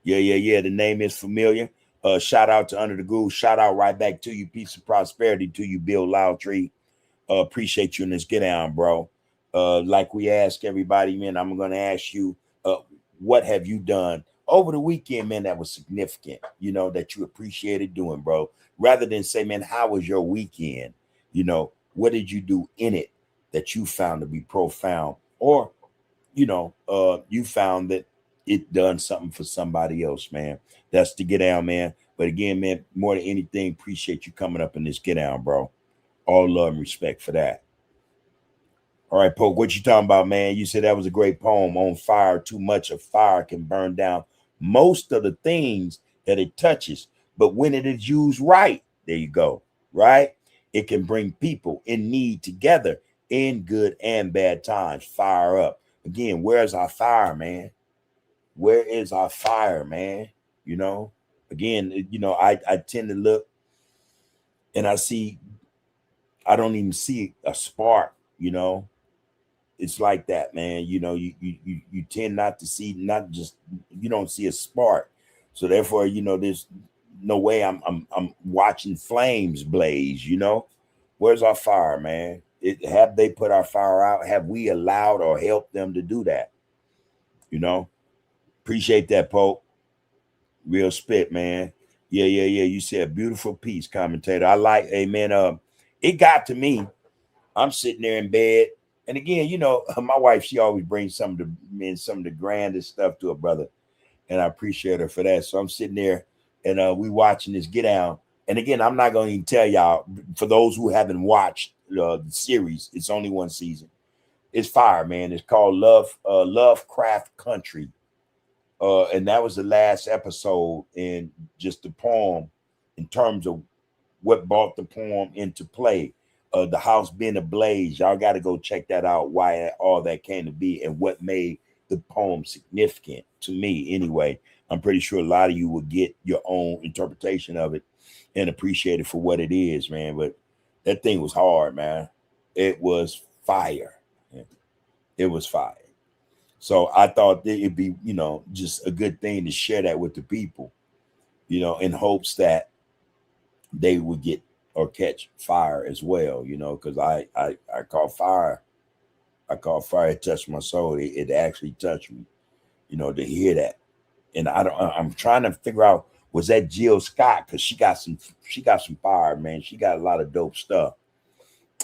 Yeah. The name is familiar. Shout out to Under the Groove. Shout out right back to you. Peace and prosperity to you, Bill Loudtree. Appreciate you in this get down, bro. Like we ask everybody, man, I'm going to ask you, what have you done over the weekend, man, that was significant, that you appreciated doing, bro? Rather than say, man, how was your weekend? What did you do in it that you found to be profound? Or, you found that it done something for somebody else, man. That's the get down, man. But again, man, more than anything, appreciate you coming up in this get down, bro. All love and respect for that. All right, Poke, what you talking about, man? You said that was a great poem. On fire, too much of fire can burn down most of the things that it touches. But when it is used right, there you go, right? It can bring people in need together in good and bad times. Fire up. Again, where's our fire, man? Where is our fire, man? Again, I tend to look and I don't even see a spark, It's like that, man. You tend not to see, you don't see a spark. So therefore, there's no way I'm watching flames blaze, Where's our fire, man? Have they put our fire out? Have we allowed or helped them to do that? Appreciate that, Pope. Real spit, man. Yeah. You said beautiful piece, commentator. I like, hey, man, it got to me. I'm sitting there in bed. And again, my wife, she always brings some of the grandest stuff to her brother. And I appreciate her for that. So I'm sitting there and we watching this get down. And again, I'm not going to even tell y'all, for those who haven't watched the series, it's only one season. It's fire, man. It's called Lovecraft Country. And that was the last episode, and just the poem in terms of what brought the poem into play. The house being ablaze. Y'all got to go check that out, why all that came to be and what made the poem significant to me anyway. I'm pretty sure a lot of you will get your own interpretation of it and appreciate it for what it is, man. But that thing was hard, man. It was fire. It was fire. So I thought that it'd be, just a good thing to share that with the people, in hopes that they would get or catch fire as well, because I caught fire. I caught fire. It touched my soul. It actually touched me, to hear that. And I'm trying to figure out, was that Jill Scott? Because she got some fire, man. She got a lot of dope stuff.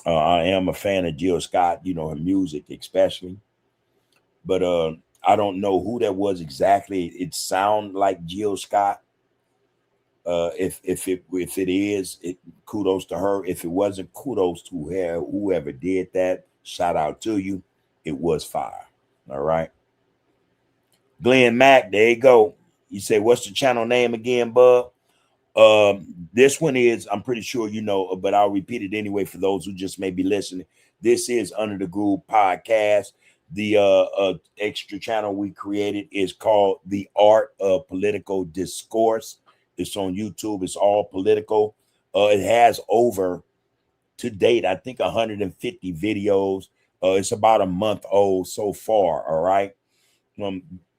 I am a fan of Jill Scott, her music especially. But I don't know who that was exactly. It sounded like Jill Scott. If it is, kudos to her. If it wasn't, kudos to her. Whoever did that, shout out to you. It was fire. All right. Glenn Mack, there you go. You say, what's the channel name again, bub? This one is, I'm pretty sure but I'll repeat it anyway for those who just may be listening. This is Under the Groove Podcast. The extra channel we created is called The Art of Political Discourse. It's on YouTube. It's all political. It has over, to date, I think 150 videos. It's about a month old so far. All right.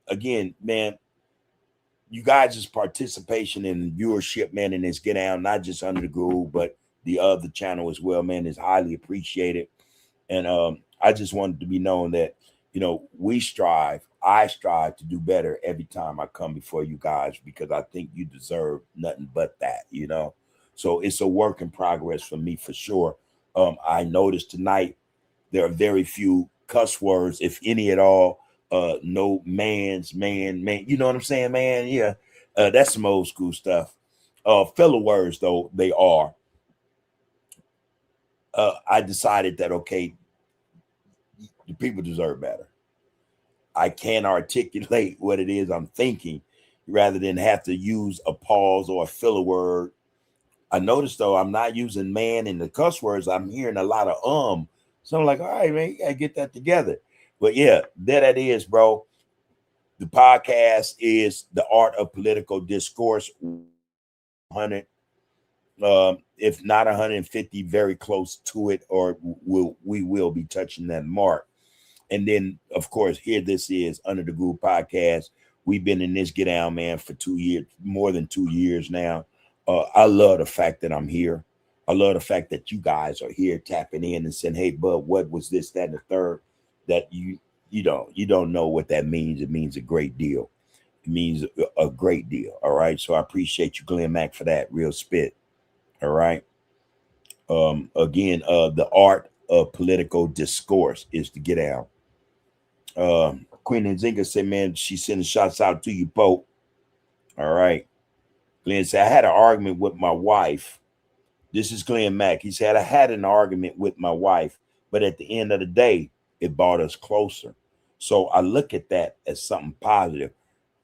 Again, man, you guys' participation in viewership, man, in this get down, not just Under the Groove, but the other channel as well, man, is highly appreciated. And I just wanted to be known that, I strive to do better every time I come before you guys, because I think you deserve nothing but that, So it's a work in progress for me, for sure. I noticed tonight there are very few cuss words, if any at all. No man, you know what I'm saying, man? Yeah. That's some old school stuff. Filler words, though they are. I decided that, okay, the people deserve better. I can't articulate what it is I'm thinking rather than have to use a pause or a filler word. I noticed, though, I'm not using man in the cuss words. I'm hearing a lot of. So I'm like, all right, man, you gotta get that together. But yeah, there that is, bro. The podcast is The Art of Political Discourse. 100, if not 150, very close to it, or we will be touching that mark. And then, of course, here this is Under the Groove Podcast. We've been in this get down, man, for 2 years, more than 2 years now. I love the fact that I'm here. I love the fact that you guys are here tapping in and saying, hey, bud, what was this, that, and the third? That you don't know what that means. It means a great deal. It means a great deal. All right. So I appreciate you, Glenn Mack, for that. Real spit. All right. Again, the art of political discourse is to get down. Queen Nzinga said, man, she's sending shots out to you, Pope. All right. Glenn said, I had an argument with my wife. This is Glenn Mack. He said, I had an argument with my wife, but at the end of the day, it brought us closer. So I look at that as something positive.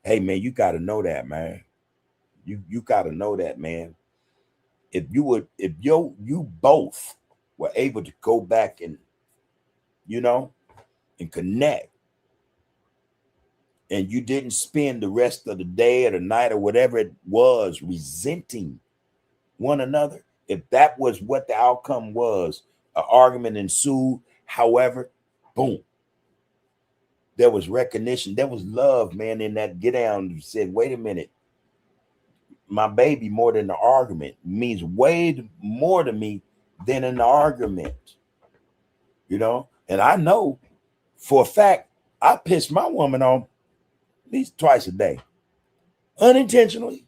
Hey, man, you got to know that, man. You got to know that, man. If you both were able to go back and, and connect, and you didn't spend the rest of the day or the night or whatever it was resenting one another, if that was what the outcome was, an argument ensued. However, boom, there was recognition, there was love, man, in that get down. You said, wait a minute, my baby more than the argument means way more to me than an argument, and I know for a fact I pissed my woman off at least twice a day, unintentionally.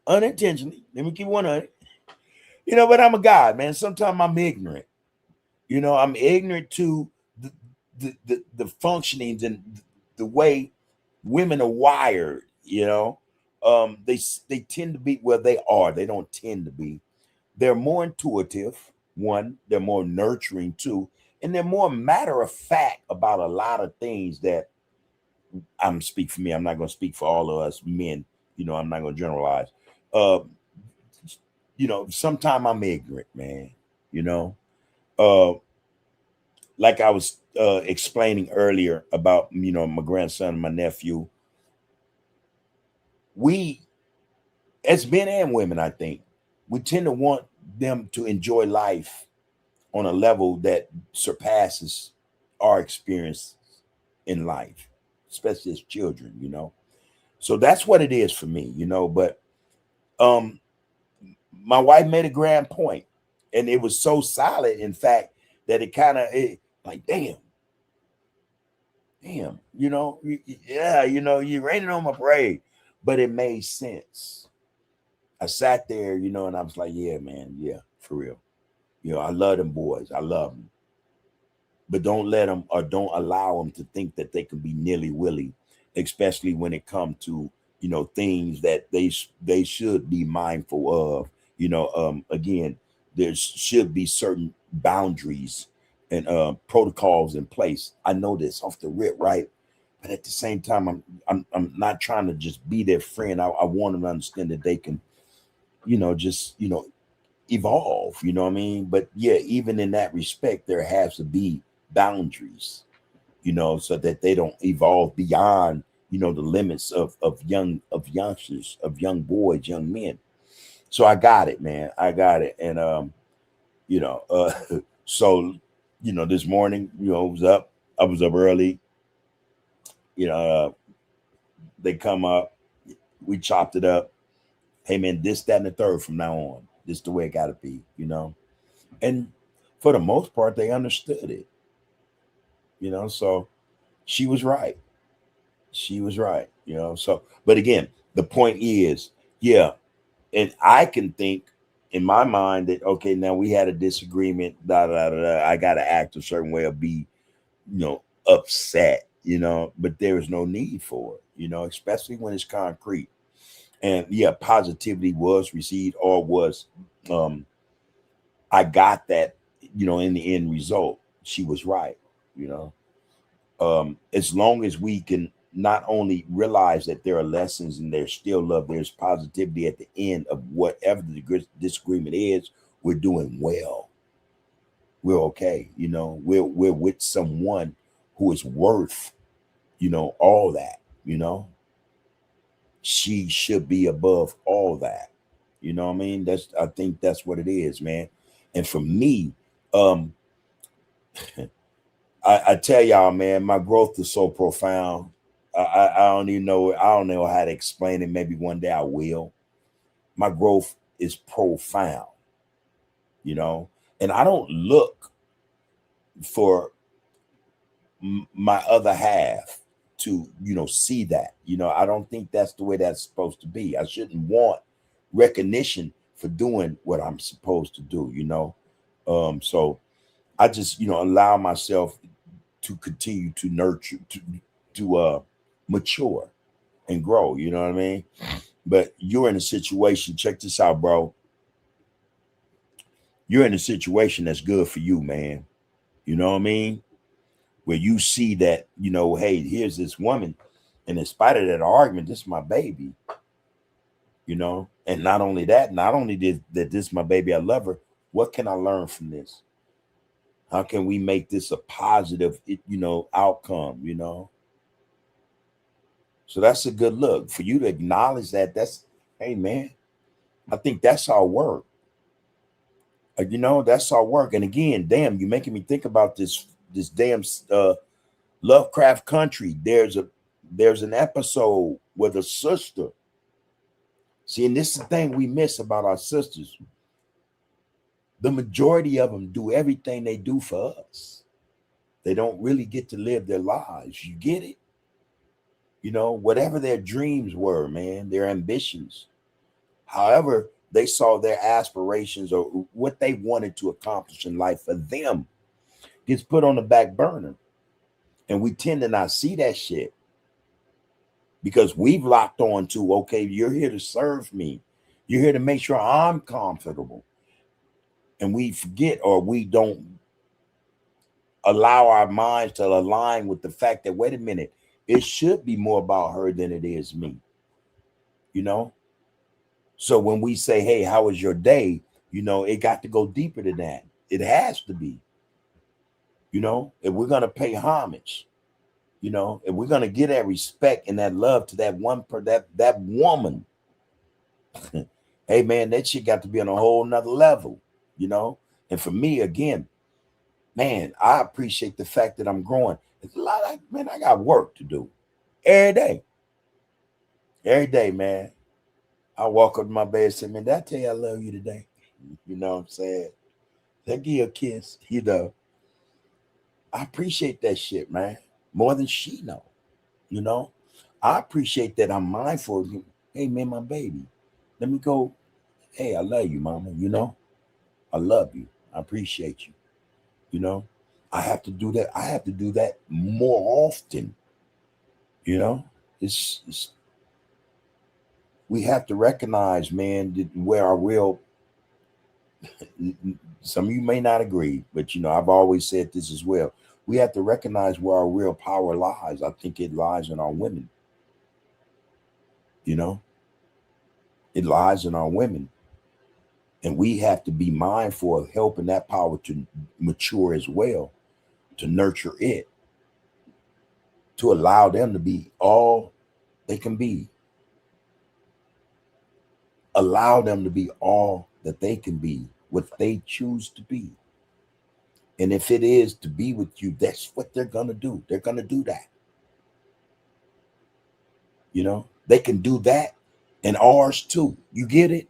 Let me keep 100. But I'm a guy, man. Sometimes I'm ignorant. I'm ignorant to the functionings and the way women are wired. They tend to be, well, they are. They don't tend to be. They're more intuitive. One, they're more nurturing too, and they're more matter of fact about a lot of things that I'm speak for me. I'm not going to speak for all of us men. I'm not going to generalize. Sometimes I'm ignorant, man. Like I was explaining earlier about, my grandson and my nephew. We, as men and women, I think, we tend to want them to enjoy life on a level that surpasses our experience in life, especially as children. So that's what it is for me, but my wife made a grand point, and it was so solid, in fact, that it kind of like, damn, yeah, you're raining on my parade, but it made sense. I sat there, and I was like, yeah, man, yeah, for real. I love them boys. I love them. But don't let them, or don't allow them to think that they can be nilly-willy, especially when it comes to, things that they should be mindful of. Again, there should be certain boundaries and protocols in place. I know this off the rip, right? But at the same time, I'm not trying to just be their friend. I want them to understand that they can, just evolve. You know what I mean? But yeah, even in that respect, there has to be boundaries. So that they don't evolve beyond, the limits of youngsters, of young boys, young men. So I got it, man. I got it. And so this morning, I was up early. They come up, we chopped it up. Hey man, this, that, and the third from now on. This is the way it gotta be, And for the most part, they understood it. So she was right. So, but again, the point is, yeah, and I can think in my mind that, okay, now we had a disagreement, I gotta act a certain way or be, upset, but there is no need for it, especially when it's concrete. And yeah, positivity was received, or was I got that, in the end result. She was right, you know. As long as we can not only realize that there are lessons and there's still love, there's positivity at the end of whatever the disagreement is, we're doing well. We're okay, we're with someone who is worth, all that, she should be above all that. You know what I mean? I think that's what it is, man. And for me, um, I tell y'all, man, my growth is so profound. I don't even know. I don't know how to explain it. Maybe one day I will. My growth is profound, and I don't look for my other half to, see that. I don't think that's the way that's supposed to be. I shouldn't want recognition for doing what I'm supposed to do. So I just, allow myself to continue to nurture, to mature and grow. You know what I mean? But you're in a situation. Check this out, bro. You're in a situation that's good for you, man. You know what I mean? Where you see that, hey, here's this woman, and in spite of that argument, this is my baby. And not only that, not only did that this is my baby, I love her. What can I learn from this? How can we make this a positive, outcome? So that's a good look for you to acknowledge that. Hey, man, I think that's our work. That's our work. And again, damn, you're making me think about this damn Lovecraft Country. There's an episode with a sister. See, and this is the thing we miss about our sisters. The majority of them do everything they do for us. They don't really get to live their lives. You get it? Whatever their dreams were, man, their ambitions. However, they saw their aspirations or what they wanted to accomplish in life for them gets put on the back burner. And we tend to not see that shit because we've locked on to, okay, you're here to serve me. You're here to make sure I'm comfortable. And we forget, or we don't allow our minds to align with the fact that, wait a minute, it should be more about her than it is me. So when we say, hey, how was your day? It got to go deeper than that. It has to be. If we're going to pay homage, if we're going to get that respect and that love to that that woman, hey, man, that shit got to be on a whole nother level, And for me, again, man, I appreciate the fact that I'm growing. It's a lot man, I got work to do every day. Every day, man. I walk up to my bed and say, man, did I tell you I love you today? You know what I'm saying? They give you a kiss, I appreciate that shit, man. More than she know. I appreciate that I'm mindful of you. Hey, man, my baby. Let me go. Hey, I love you, mama. I love you. I appreciate you. I have to do that. I have to do that more often. It's we have to recognize, man, where our real, some of you may not agree, but I've always said this as well. We have to recognize where our real power lies. I think it lies in our women. It lies in our women. And we have to be mindful of helping that power to mature as well, to nurture it, to allow them to be all they can be. Allow them to be all that they can be, what they choose to be. And if it is to be with you, that's what they're going to do. They're going to do that. They can do that and ours too. You get it?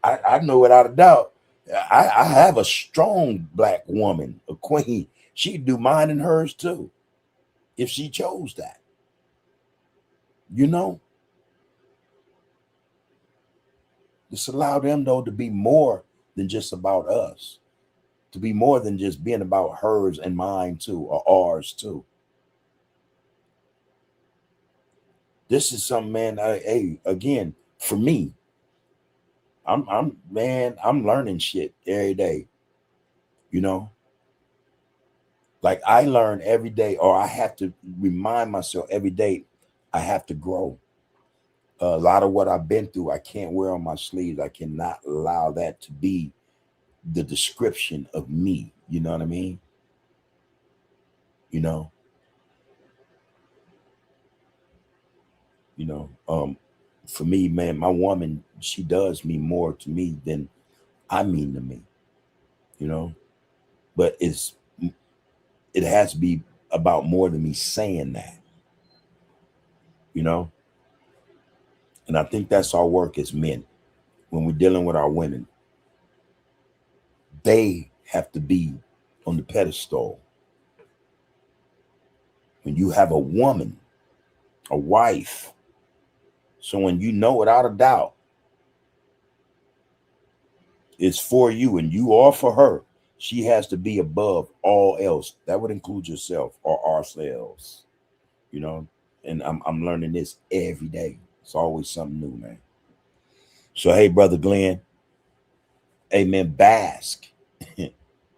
I know without a doubt. I have a strong black woman, a queen. She'd do mine and hers too, if she chose that. Just allow them, though, to be more than just about us, to be more than just being about hers and mine too, or ours too. This is something, man. Hey, again, for me, I'm learning shit every day. You know, like I learn every day, or I have to remind myself every day. I have to grow. A lot of what I've been through, I can't wear on my sleeves. I cannot allow that to be the description of me. You know what I mean? You know, you know. For me, man, my woman, she does mean more to me than I mean to me. You know, but it has to be about more than me saying that. You know, and I think that's our work as men when we're dealing with our women. They have to be on the pedestal. When you have a woman, a wife, someone you know without a doubt is for you and you are for her, she has to be above all else. That would include yourself or ourselves, you know. And I'm learning this every day. It's always something new, man. So hey, brother Glenn, hey man, bask.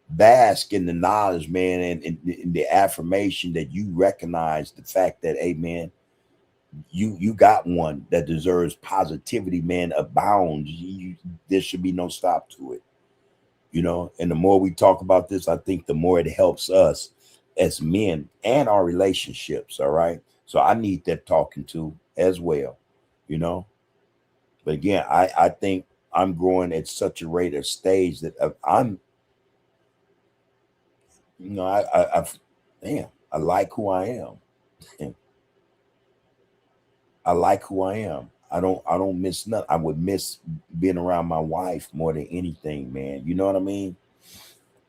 Bask in the knowledge, man, and in the affirmation that you recognize the fact that, hey man, you got one that deserves positivity, man, abounds. There should be no stop to it, you know. And the more we talk about this, I think the more it helps us as men and our relationships. All right. So I need that talking to as well, you know. But again, I think I'm growing at such a rate of stage that I'm, you know, I've, damn, I like who I am. I like who I am. I don't miss nothing. I would miss being around my wife more than anything, man. You know what I mean?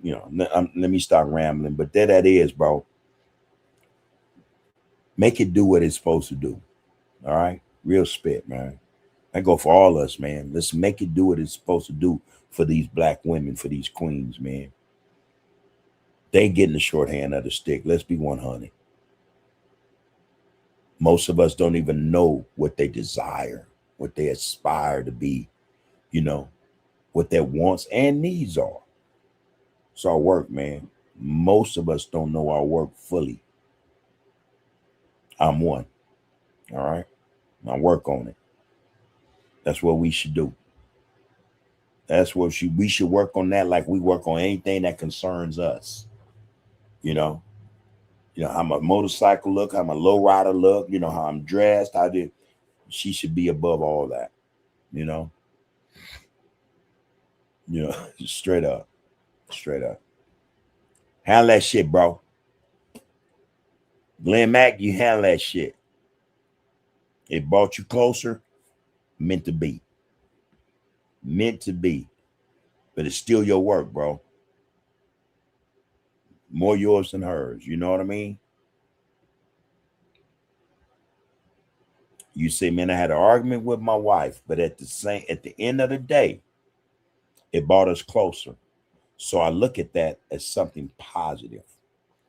You know, let me start rambling, but there that is, bro. Make it do what it's supposed to do. All right, real spit, man. I go for all us, man. Let's make it do what it's supposed to do for these black women, for these queens, man. They getting the shorthand of the stick. Let's be 100. Most of us don't even know what they desire, what they aspire to be, you know, what their wants and needs are. It's our work, man. Most of us don't know our work fully. I'm one. All right. I work on it. That's what we should do. That's what we should work on that like we work on anything that concerns us. You know, how my motorcycle look, how my low rider look, how I'm dressed, how did she should be above all that, you know, straight up, straight up. Handle that shit, bro. Glenn Mack, you handle that shit. It brought you closer, meant to be. Meant to be. But it's still your work, bro. More yours than hers. You know what I mean? You say, man, I had an argument with my wife, but at the end of the day, it brought us closer. So I look at that as something positive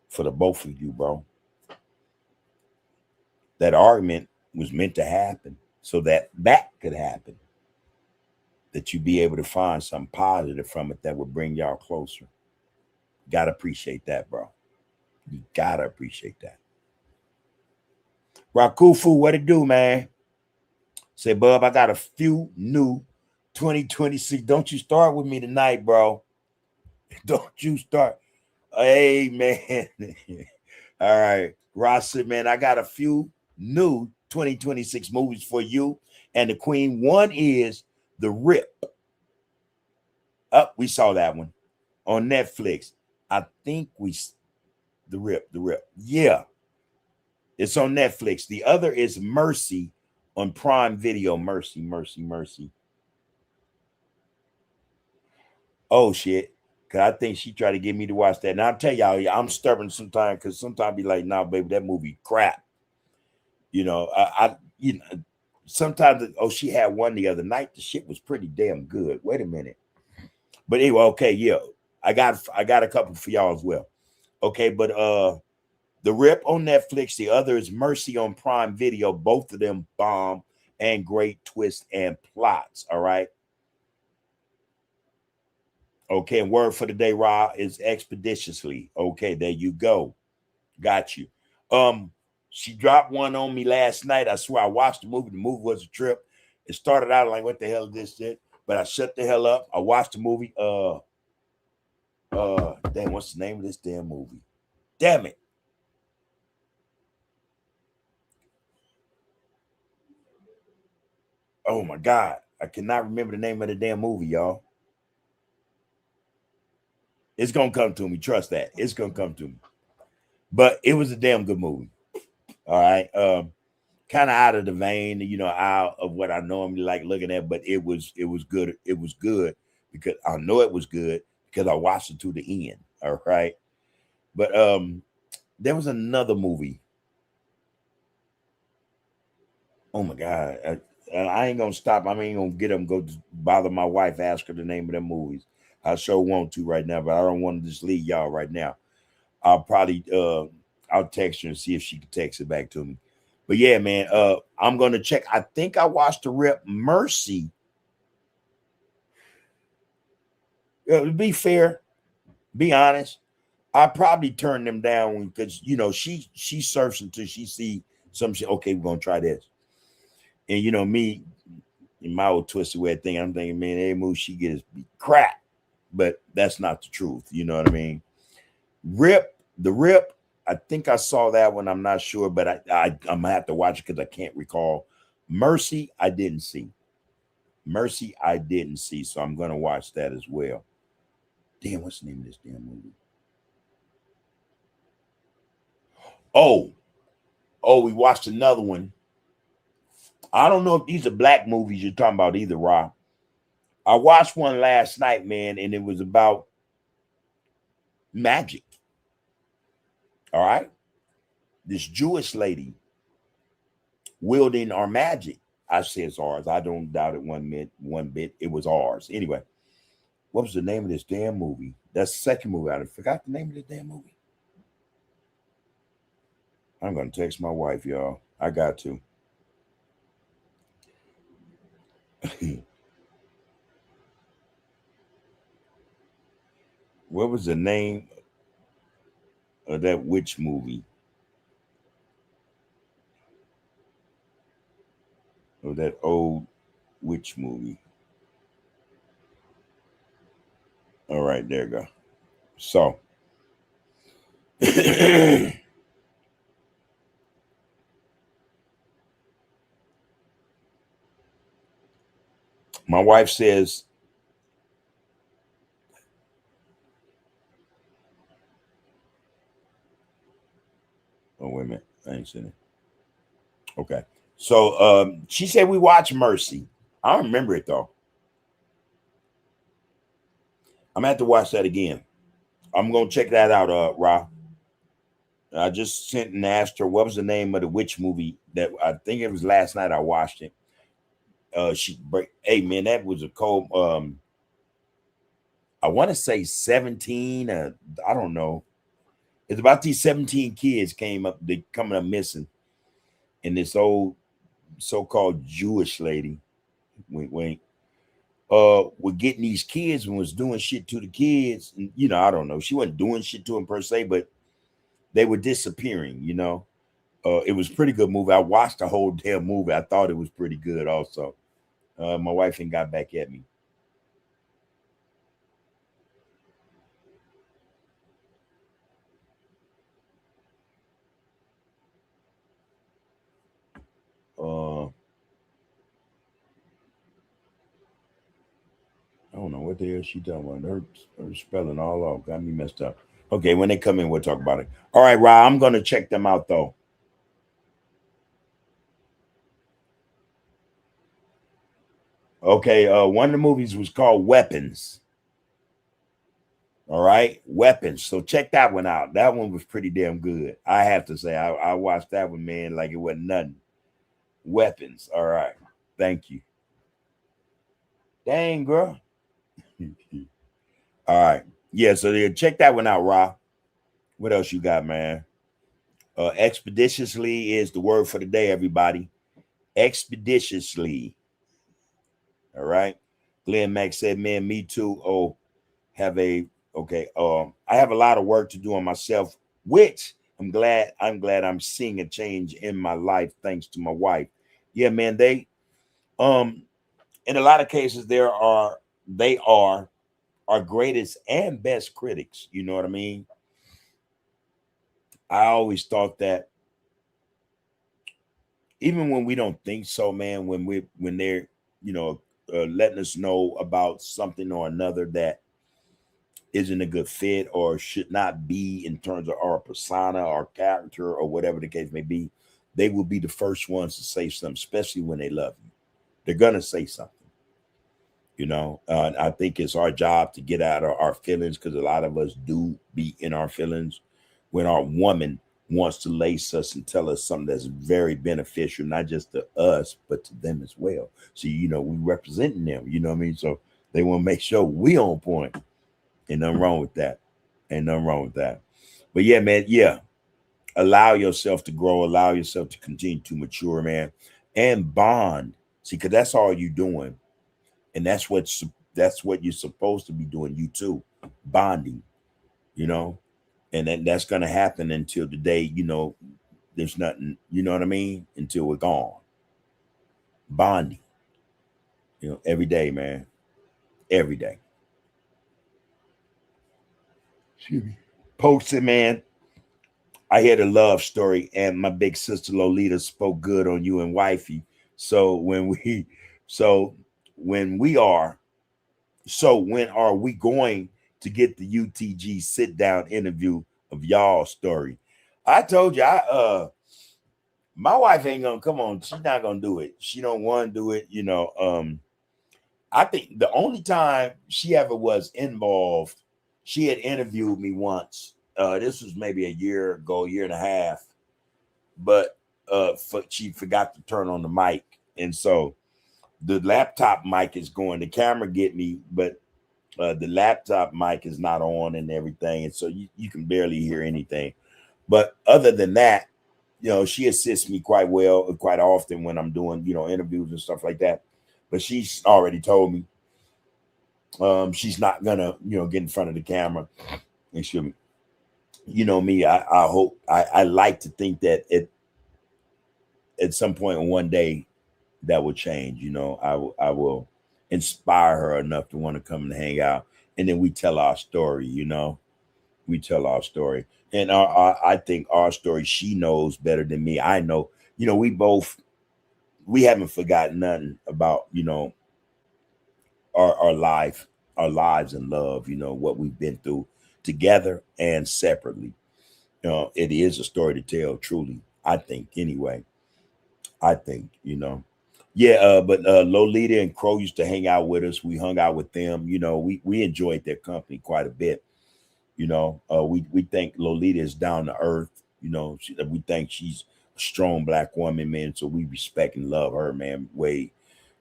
for the both of you, bro. That argument was meant to happen so that could happen. That you be able to find something positive from it that would bring y'all closer. Gotta appreciate that, bro. You gotta appreciate that. Rakufu, what it do, man? Say, Bub, I got a few new 2026. Don't you start with me tonight, bro. Don't you start. Hey, man. All right. Ross said, man, I got a few new 2026 movies for you and the Queen. One is The Rip. We saw that one on Netflix. I think The Rip. Yeah. It's on Netflix. The other is Mercy on Prime Video. Mercy. Oh, shit. Because I think she tried to get me to watch that. And I'll tell y'all, I'm stubborn sometimes because sometimes I be like, nah, baby, that movie crap. Sometimes, she had one the other night. The shit was pretty damn good. Wait a minute. But anyway, okay, yeah. I got a couple for y'all as well. Okay, but The Rip on Netflix. The other is Mercy on Prime Video. Both of them bomb and great twists and plots. All right. Okay. And word for the day, Ra, is expeditiously. Okay. There you go. Got you. She dropped one on me last night. I swear I watched the movie. The movie was a trip. It started out like, what the hell is this shit? But I shut the hell up. I watched the movie. Damn, what's the name of this damn movie? Damn it. Oh my God. I cannot remember the name of the damn movie, y'all. It's gonna come to me. Trust that. It's gonna come to me. But it was a damn good movie. All right. Kind of out of the vein, out of what I normally like looking at, but it was good. It was good because I know it was good because I watched it to the end. All right. But there was another movie. Oh my God. I ain't gonna stop. I ain't gonna get them, go bother my wife, ask her the name of them movies. I sure want to right now, but I don't want to just leave y'all right now. I'll probably I'll text her and see if she can text it back to me. But yeah, man, I'm gonna check. I think I watched the Rip. Mercy. To be fair, be honest, I probably turned them down because she surfs until she see some shit. Okay, we're gonna try this. And me, in my old twisted way of thinking, I'm thinking, man, every move she gets be crap. But that's not the truth. You know what I mean? The Rip, I think I saw that one. I'm not sure, but I'm gonna have to watch it because I can't recall. Mercy, I didn't see. So I'm gonna watch that as well. Damn, what's the name of this damn movie? Oh, we watched another one. I don't know if these are black movies you're talking about either, Rob. I watched one last night, man, and it was about magic. All right. This Jewish lady wielding our magic. I say it's ours. I don't doubt it one bit. It was ours. Anyway, what was the name of this damn movie? That's the second movie. I forgot the name of the damn movie. I'm going to text my wife, y'all. I got to. What was the name of that witch movie? Or that old witch movie? All right, there you go. So, my wife says, oh, wait a minute. I ain't seen it. Okay. So she said we watch Mercy. I don't remember it though. I'm gonna have to watch that again. I'm gonna check that out, Ra. I just sent and asked her what was the name of the witch movie that I think it was last night I watched it. Hey man, that was a cold. I want to say 17. I don't know. It's about these 17 kids coming up missing, and this old so-called Jewish lady, wink wink, were getting these kids and was doing shit to the kids. And, I don't know. She wasn't doing shit to them per se, but they were disappearing, It was a pretty good movie. I watched the whole damn movie. I thought it was pretty good also. My wife ain't got back at me. I don't know what the hell she talking about. Her spelling all off. Got me messed up. Okay, when they come in, we'll talk about it. All right, Rob, I'm going to check them out, though. Okay, one of the movies was called Weapons. All right, Weapons. So check that one out. That one was pretty damn good. I have to say, I watched that one, man, like it wasn't nothing. Weapons. All right. Thank you. Dang, girl. All right. Yeah, so check that one out, Rob. What else you got, man? Expeditiously is the word for the day, everybody. Expeditiously. All right. Glenn Mack said, man, me too. Oh, have a okay. I have a lot of work to do on myself, which I'm glad I'm seeing a change in my life thanks to my wife. Yeah, man. They in a lot of cases they are our greatest and best critics. You know what I mean? I always thought that even when we don't think so, man, when they're, you know, letting us know about something or another that isn't a good fit or should not be in terms of our persona, our character, or whatever the case may be, they will be the first ones to say something, especially when they love you. They're gonna say something. You know, I think it's our job to get out of our feelings, because a lot of us do be in our feelings when our woman wants to lace us and tell us something that's very beneficial, not just to us, but to them as well. So, you know, we representing them, you know what I mean? So they want to make sure we on point. Ain't nothing wrong with that. Ain't nothing wrong with that. But yeah, man, yeah. Allow yourself to grow, allow yourself to continue to mature, man, and bond. See, because that's all you're doing. And that's what you're supposed to be doing, you too, bonding, you know, and then that's going to happen until the day, you know, there's nothing, you know what I mean, until we're gone. Bonding, you know, every day, man, every day. Excuse me. Posted, man, I heard a love story, and my big sister Lolita spoke good on you and wifey. So so when we are when are we going to get the UTG sit down interview of y'all story? I told you, my wife ain't gonna come on. She's not gonna do it. She don't want to do it. You know, I think the only time she ever was involved, she had interviewed me once. This was maybe a year ago, year and a half, but she forgot to turn on the mic, and so the laptop mic is going. The camera get me, but the laptop mic is not on and everything, and so you can barely hear anything. But other than that, you know, she assists me quite well, quite often when I'm doing, you know, interviews and stuff like that. But she's already told me she's not gonna, you know, get in front of the camera. And she, you know me, I hope I like to think that at some point one day that will change. You know, I will inspire her enough to want to come and hang out, and then we tell our story. You know, we tell our story, and I think our story she knows better than me. I know, you know, we haven't forgotten nothing about, you know, our lives and love. You know what we've been through together and separately. You know, it is a story to tell. Truly, I think. Anyway, I think, you know. Yeah, but Lolita and Crow used to hang out with us. We hung out with them. You know, we enjoyed their company quite a bit. You know, we think Lolita is down to earth. You know, we think she's a strong black woman, man. So we respect and love her, man, way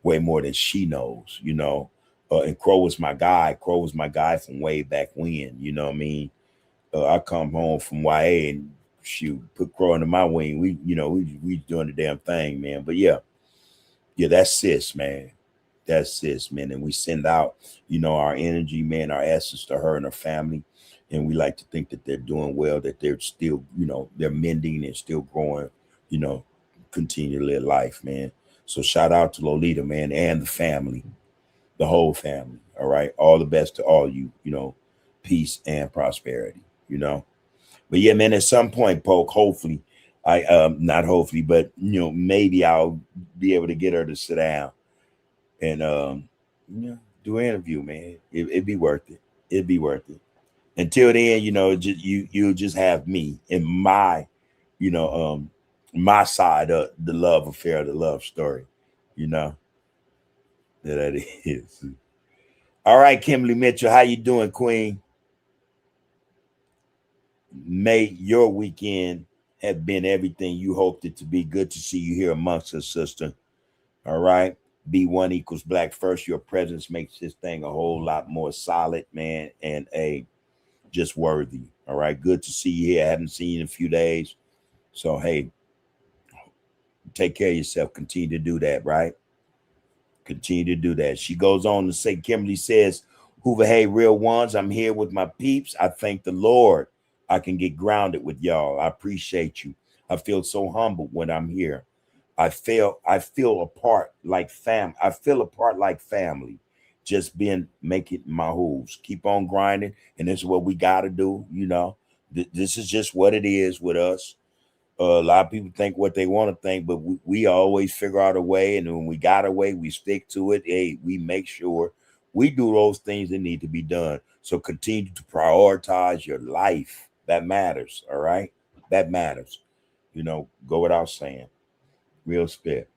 more than she knows. You know, and Crow was my guy. Crow was my guy from way back when. You know what I mean? I come home from YA and she put Crow under my wing. We, you know, we doing the damn thing, man. But yeah, that's sis, man. That's sis, man. And we send out, you know, our energy, man, our essence to her and her family. And we like to think that they're doing well, that they're still, you know, they're mending and still growing, you know, continue to live life, man. So shout out to Lolita, man, and the family, the whole family. All right. All the best to all you, you know, peace and prosperity, you know. But yeah, man, at some point, Poke, hopefully, not hopefully, but you know, maybe I'll be able to get her to sit down and you know, do an interview, man. It'd be worth it. It'd be worth it. Until then, you know, you just have me in my, you know, my side of the love affair, the love story, you know. That is. All right, Kimberly Mitchell, how you doing, Queen? May your weekend have been everything you hoped it to be. Good to see you here amongst us, sister. All right. B1 equals black first. Your presence makes this thing a whole lot more solid, man, and just worthy. All right. Good to see you here. I haven't seen you in a few days. So hey, take care of yourself. Continue to do that, right? Continue to do that. She goes on to say, Kimberly says, Hoover, hey, real ones, I'm here with my peeps. I thank the Lord I can get grounded with y'all. I appreciate you. I feel so humbled when I'm here. I feel a part like fam. I feel a part like family. Just being making my hooves. Keep on grinding. And this is what we gotta do, you know. This is just what it is with us. A lot of people think what they want to think, but we always figure out a way. And when we got a way, we stick to it. Hey, we make sure we do those things that need to be done. So continue to prioritize your life. That matters. All right. That matters. You know, go without saying. Real spit.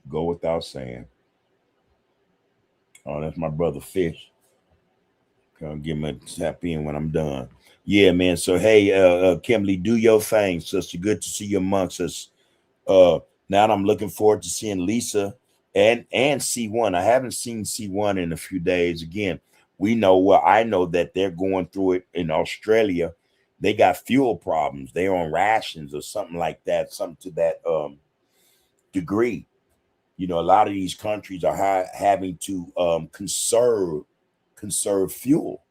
Go without saying. Oh, that's my brother Fish. Come give me a tap in when I'm done. Yeah, man. So hey, Kimberly, do your thing, sister. Good to see you amongst us. Uh, Now I'm looking forward to seeing Lisa and C1. I haven't seen C1 in a few days. Again, we know I know that they're going through it in Australia. They got fuel problems. They're on rations or something like that, something to that degree. You know, a lot of these countries are having to conserve fuel,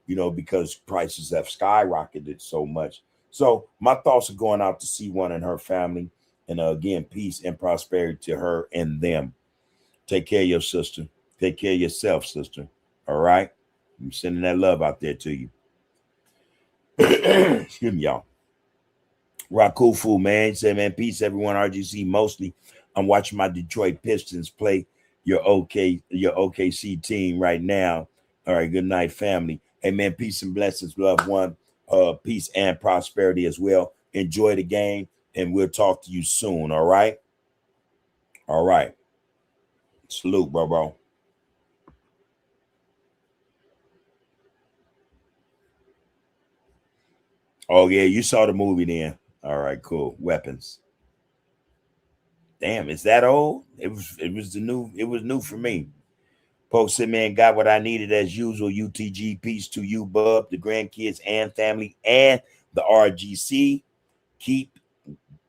you know, because prices have skyrocketed so much. So my thoughts are going out to C1 and her family. And again, peace and prosperity to her and them. Take care of your sister. Take care of yourself, sister. All right? I'm sending that love out there to you. Excuse me, y'all. Rakufu, man. He said, man, peace, everyone. RGC mostly. I'm watching my Detroit Pistons play your OKC team right now. All right, good night, family. Hey, man, peace and blessings, loved one. Peace and prosperity as well. Enjoy the game, and we'll talk to you soon, all right? All right. Salute, bro. Oh, yeah, you saw the movie then. All right, cool. Weapons. Damn, is that old? It was new for me. Post said, man, got what I needed as usual. UTG, peace to you, bub, the grandkids and family, and the RGC. Keep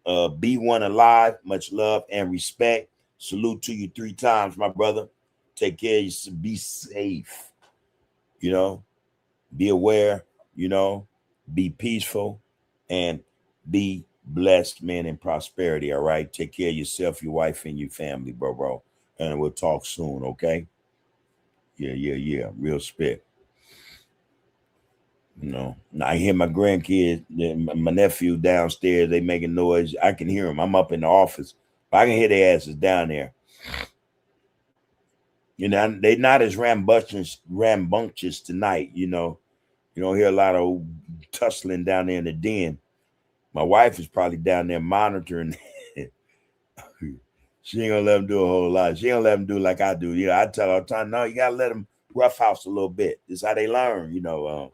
B1 alive. Much love and respect. Salute to you 3 times, my brother. Take care of yourself. Be safe. You know, be aware, you know, be peaceful, and be blessed, man, in prosperity. All right. Take care of yourself, your wife, and your family, bro. And we'll talk soon, okay? Yeah. Real spit. You know, I hear my grandkids, my nephew downstairs, they making noise. I can hear them. I'm up in the office. I can hear their asses down there. You know, they're not as rambunctious tonight, you know. You don't hear a lot of tussling down there in the den. My wife is probably down there monitoring. She ain't gonna let them do a whole lot. She ain't gonna let them do like I do. You know, I tell her all the time, no, you gotta let them roughhouse a little bit. This is how they learn, you know.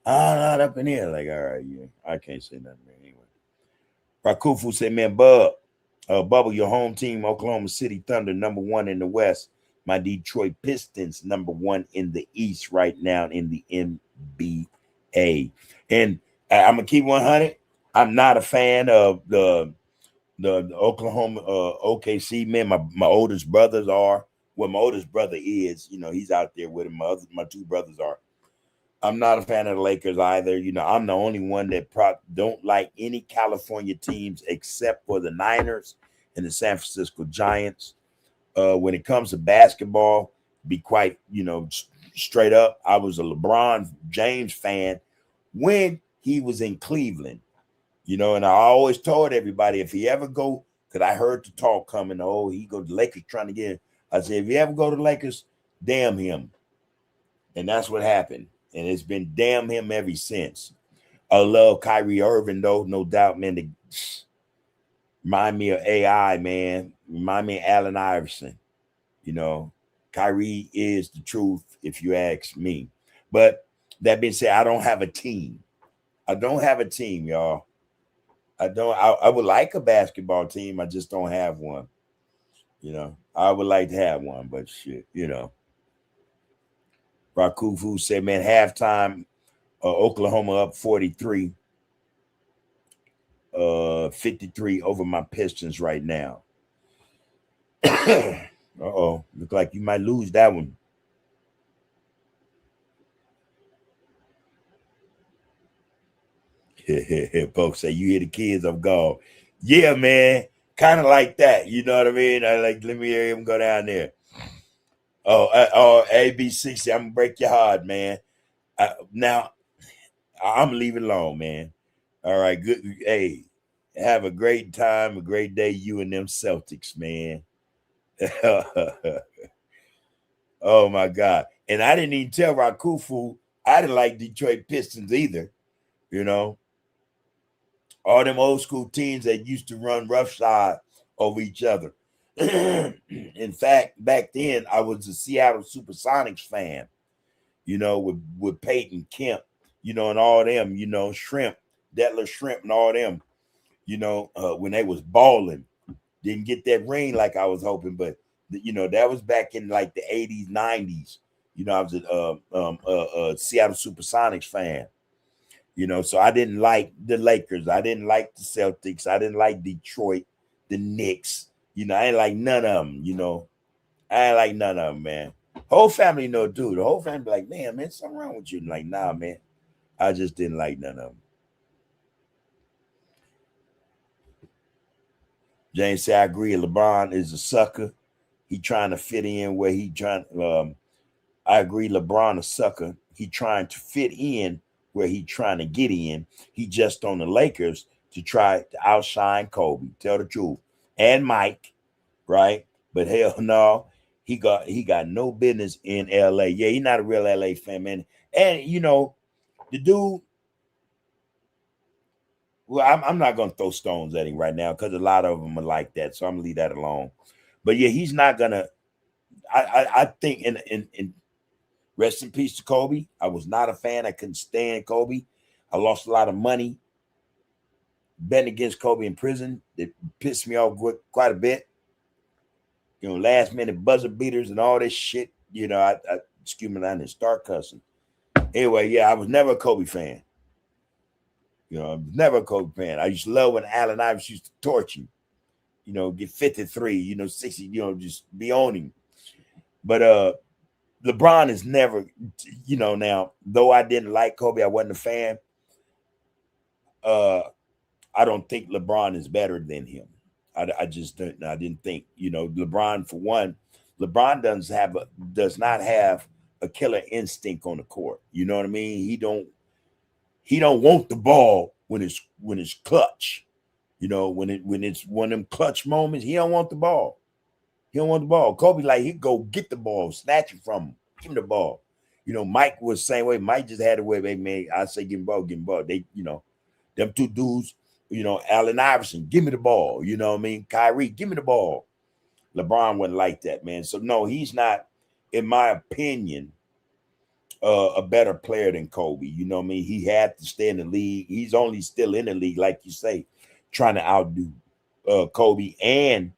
Not up in here. Like, all right, yeah, I can't say nothing anyway. Rakufu said, man, Bubble, your home team, Oklahoma City Thunder, #1 in the West. My Detroit Pistons, #1 in the East right now in the NBA. And I'm gonna keep 100. I'm not a fan of the Oklahoma OKC men. My oldest brothers are. Well, my oldest brother is. You know, he's out there with him. My 2 brothers are. I'm not a fan of the Lakers either. You know, I'm the only one that don't like any California teams except for the Niners and the San Francisco Giants. When it comes to basketball, be quite, you know, straight up, I was a LeBron James fan when he was in Cleveland, you know, and I always told everybody if he ever go, because I heard the talk coming, oh, he go to the Lakers trying to get him. I said, if he ever go to the Lakers, damn him. And that's what happened. And it's been damn him ever since. I love Kyrie Irving, though, no doubt, man. Remind me of AI, man. Remind me of Allen Iverson. You know, Kyrie is the truth, if you ask me. But that being said, I don't have a team. I don't have a team, y'all. I would like a basketball team. I just don't have one. You know, I would like to have one, but shit, you know. Rakufu said, man, halftime, Oklahoma up 43. 53 over my Pistons right now. Uh-oh. Look like you might lose that one. Folks say you hear the kids, I'm gone. Yeah, man. Kind of like that. You know what I mean? I like, let me hear him go down there. Oh, AB60, I'm gonna break your heart, man. Now I'm leaving alone, man. All right, good. Hey, have a great time, a great day, you and them Celtics, man. Oh my God. And I didn't even tell Rakufu I didn't like Detroit Pistons either. You know, all them old school teams that used to run roughshod over each other. In fact, back then I was a Seattle Supersonics fan, you know, with Peyton Kemp, you know, and all them, you know, Shrimp, Detler Shrimp and all them, you know, when they was balling. Didn't get that ring like I was hoping, but you know, that was back in like the 80s, 90s. You know, I was a Seattle Supersonics fan. You know, so I didn't like the Lakers. I didn't like the Celtics. I didn't like Detroit, the Knicks. You know, I ain't like none of them. You know, I ain't like none of them, man. Whole family know, dude. The whole family be like, man, something wrong with you. And like, nah, man. I just didn't like none of them. James said, I agree. LeBron is a sucker. He trying to fit in where he trying. I agree. LeBron a sucker. He trying to fit in where he trying to get in. He just on the Lakers to try to outshine Kobe. Tell the truth. And Mike, right? But hell no, he got no business in LA. Yeah, he's not a real LA fan, man. And you know, the dude. Well, I'm not gonna throw stones at him right now because a lot of them are like that. So I'm gonna leave that alone. But yeah, he's not gonna. I think in rest in peace to Kobe. I was not a fan. I couldn't stand Kobe. I lost a lot of money betting against Kobe in prison. It pissed me off quite a bit. You know, last minute buzzer beaters and all this shit. You know, I excuse me, I didn't start cussing. Anyway, yeah, I was never a Kobe fan. You know, I was never a Kobe fan. I used to love when Allen Iverson used to torch him. You know, get 53, you know, 60, you know, just be on him. But LeBron is never, you know, now, though I didn't like Kobe, I wasn't a fan. I don't think LeBron is better than him. I just don't. I didn't think, you know, LeBron, for one, LeBron does not have a killer instinct on the court. You know what I mean? He don't want the ball when it's clutch. You know, when it's one of them clutch moments, he don't want the ball. He don't want the ball. Kobe, like, he'd go get the ball, snatch it from him, give him the ball. You know, Mike was the same way. Mike just had a way, man. I say give him the ball. They, you know, them two dudes, you know, Allen Iverson, give me the ball. You know what I mean? Kyrie, give me the ball. LeBron wasn't like that, man. So no, he's not, in my opinion, a better player than Kobe. You know what I mean? He had to stay in the league. He's only still in the league, like you say, trying to outdo Kobe and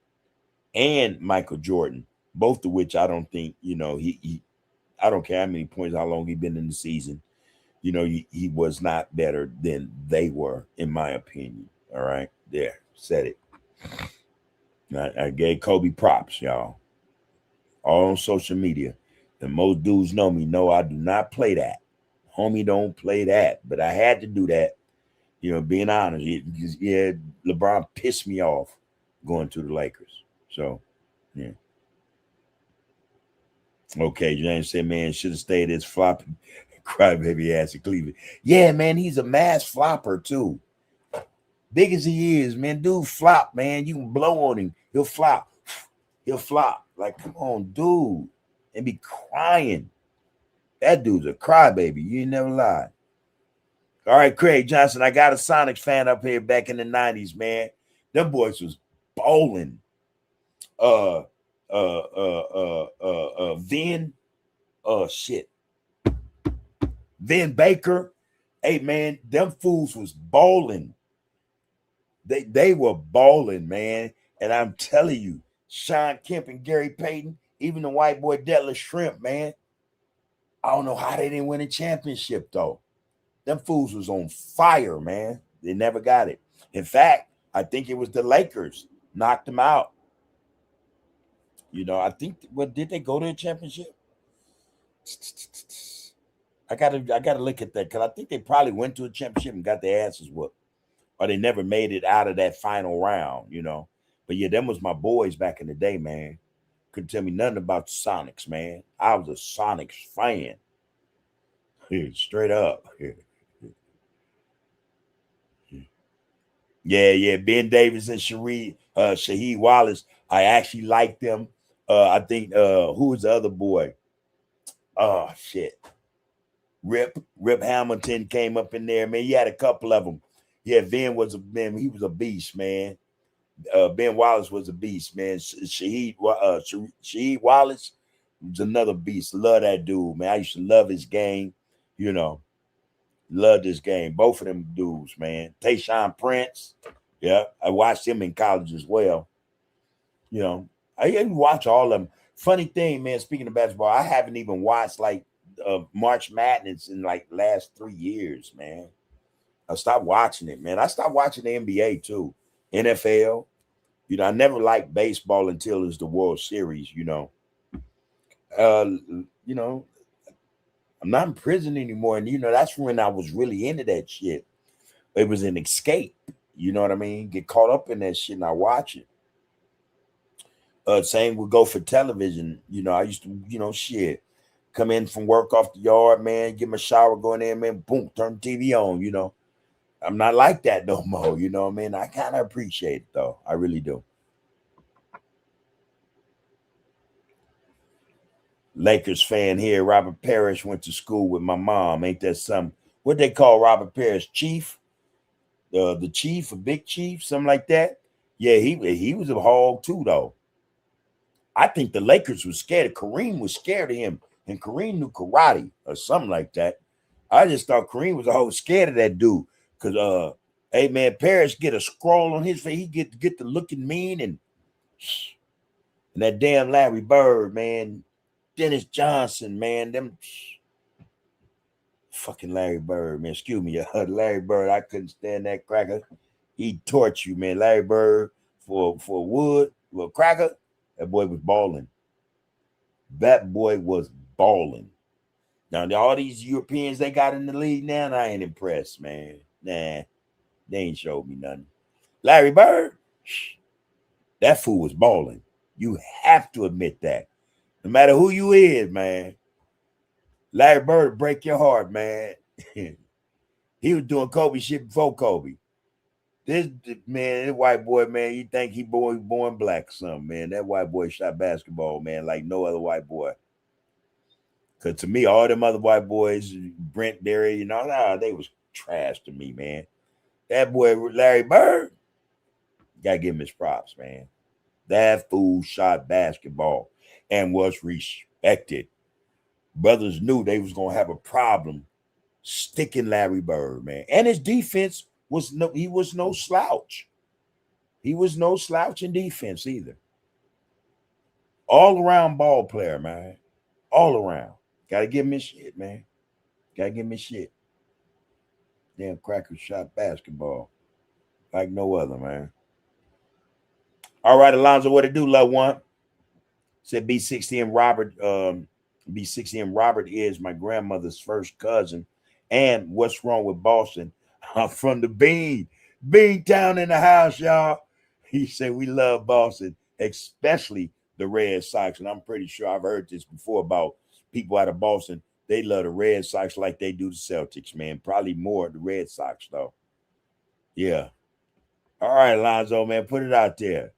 Michael Jordan, both of which I don't think, you know, I don't care how many points, how long he's been in the season. You know, he was not better than they were, in my opinion. All right, there, said it. I gave Kobe props, y'all, all on social media. And most dudes know me, know I do not play that. Homie don't play that. But I had to do that, you know, being honest. Because, yeah, LeBron pissed me off going to the Lakers. So, yeah. Okay, James said, man, should have stayed as flopping crybaby ass in Cleveland. Yeah, man, he's a mass flopper, too. Big as he is, man, dude flop, man. You can blow on him. He'll flop. He'll flop. Like, come on, dude. And be crying. That dude's a crybaby. You ain't never lied. All right, Craig Johnson. I got a Sonics fan up here back in the 90s, man. Them boys was bowling. Vin Baker. Hey, man, them fools was bowling. They were bowling, man. And I'm telling you, Sean Kemp and Gary Payton, even the white boy Detler Shrimp, man. I don't know how they didn't win a championship, though. Them fools was on fire, man. They never got it. In fact, I think it was the Lakers knocked them out. I think what did they go to a championship? I gotta look at that because I think they probably went to a championship and got their asses whooped, or they never made it out of that final round. But yeah, them was my boys back in the day, man. Couldn't tell me nothing about the Sonics, man. I was a Sonics fan, straight up. Yeah. Ben Davis and Shaheed Wallace. I actually liked them. I think who was the other boy? Oh shit. Rip Hamilton came up in there, man. He had a couple of them. Yeah, Ben was he was a beast, man. Ben Wallace was a beast, man. Shaheed Wallace was another beast. Love that dude, man. I used to love his game, you know. Love this game. Both of them dudes, man. Tayshaun Prince. Yeah, I watched him in college as well. I didn't watch all of them. Funny thing, man, speaking of basketball, I haven't even watched like March Madness in like last 3 years, man. I stopped watching it, man. I stopped watching the NBA too. NFL. I never liked baseball until it was the World Series. Uh, you know, I'm not in prison anymore. And that's when I was really into that shit. It was an escape. You know what I mean? Get caught up in that shit and I watch it. Same would go for television. I used to, shit. Come in from work off the yard, man, get my shower, go in there, man, boom, turn the TV on. I'm not like that no more, what I mean? I kind of appreciate it though. I really do. Lakers fan here. Robert Parrish went to school with my mom. Ain't that something? What they call Robert Parrish? Chief? The chief, a big chief, something like that. Yeah, he was a hog too, though. I think the Lakers was scared. Kareem was scared of him, and Kareem knew karate or something like that. I just thought Kareem was a whole scared of that dude. Cause hey man, Parrish get a scroll on his face. He get the looking mean and that damn Larry Bird, man. Dennis Johnson, man. Them fucking Larry Bird, man. Excuse me, Larry Bird. I couldn't stand that cracker. He'd torch you, man. Larry Bird for wood, for a cracker. That boy was balling. That boy was balling. Now, all these Europeans they got in the league now, I ain't impressed, man. Nah, they ain't showed me nothing. Larry Bird, that fool was balling. You have to admit that. No matter who you is, man. Larry Bird break your heart, man. He was doing Kobe shit before Kobe. This white boy, man, you think he born black or something, man. That white boy shot basketball, man, like no other white boy. Because to me, all them other white boys, Brent Berry, they was trash to me, man. That boy, Larry Bird, gotta give him his props, man. That fool shot basketball and was respected. Brothers knew they was going to have a problem sticking Larry Bird, man. And his defense he was no slouch. He was no slouch in defense either. All around ball player, man. All around. Gotta give me shit, man. Gotta give me shit. Damn cracker shot basketball like no other, man. All right, Alonzo, what it do, loved one? Said B60 and Robert. B60 and Robert is my grandmother's first cousin. And what's wrong with Boston? I'm from the Bean Town in the house, y'all. He said we love Boston, especially the Red Sox. And I'm pretty sure I've heard this before about people out of Boston. They love the Red Sox like they do the Celtics, man. Probably more the Red Sox, though. Yeah. All right, Alonzo, man, put it out there.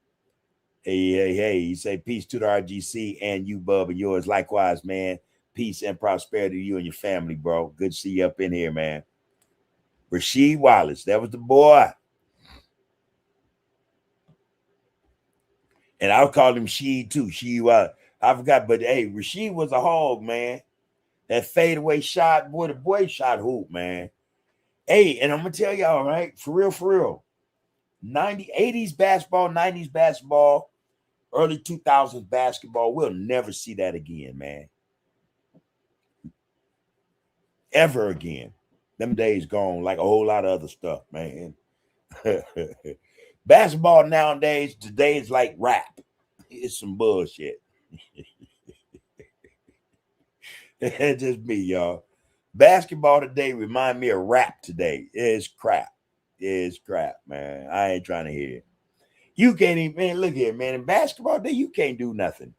Hey. You say peace to the RGC and you, Bub, and yours likewise, man. Peace and prosperity to you and your family, bro. Good to see you up in here, man. Rasheed Wallace, that was the boy. And I'll call him Sheed too. I forgot, but hey, Rasheed was a hog, man. That fadeaway shot, boy, the boy shot hoop, man. Hey, and I'm gonna tell y'all, right? For real. 80s basketball, 90s basketball, early 2000s basketball. We'll never see that again, man. Ever again. Them days gone like a whole lot of other stuff, man. Basketball nowadays, today is like rap. It's some bullshit. It's just me, y'all. Basketball today remind me of rap today. It's crap. It's crap, man. I ain't trying to hear it. You can't even, man, look here, man. In basketball day, you can't do nothing.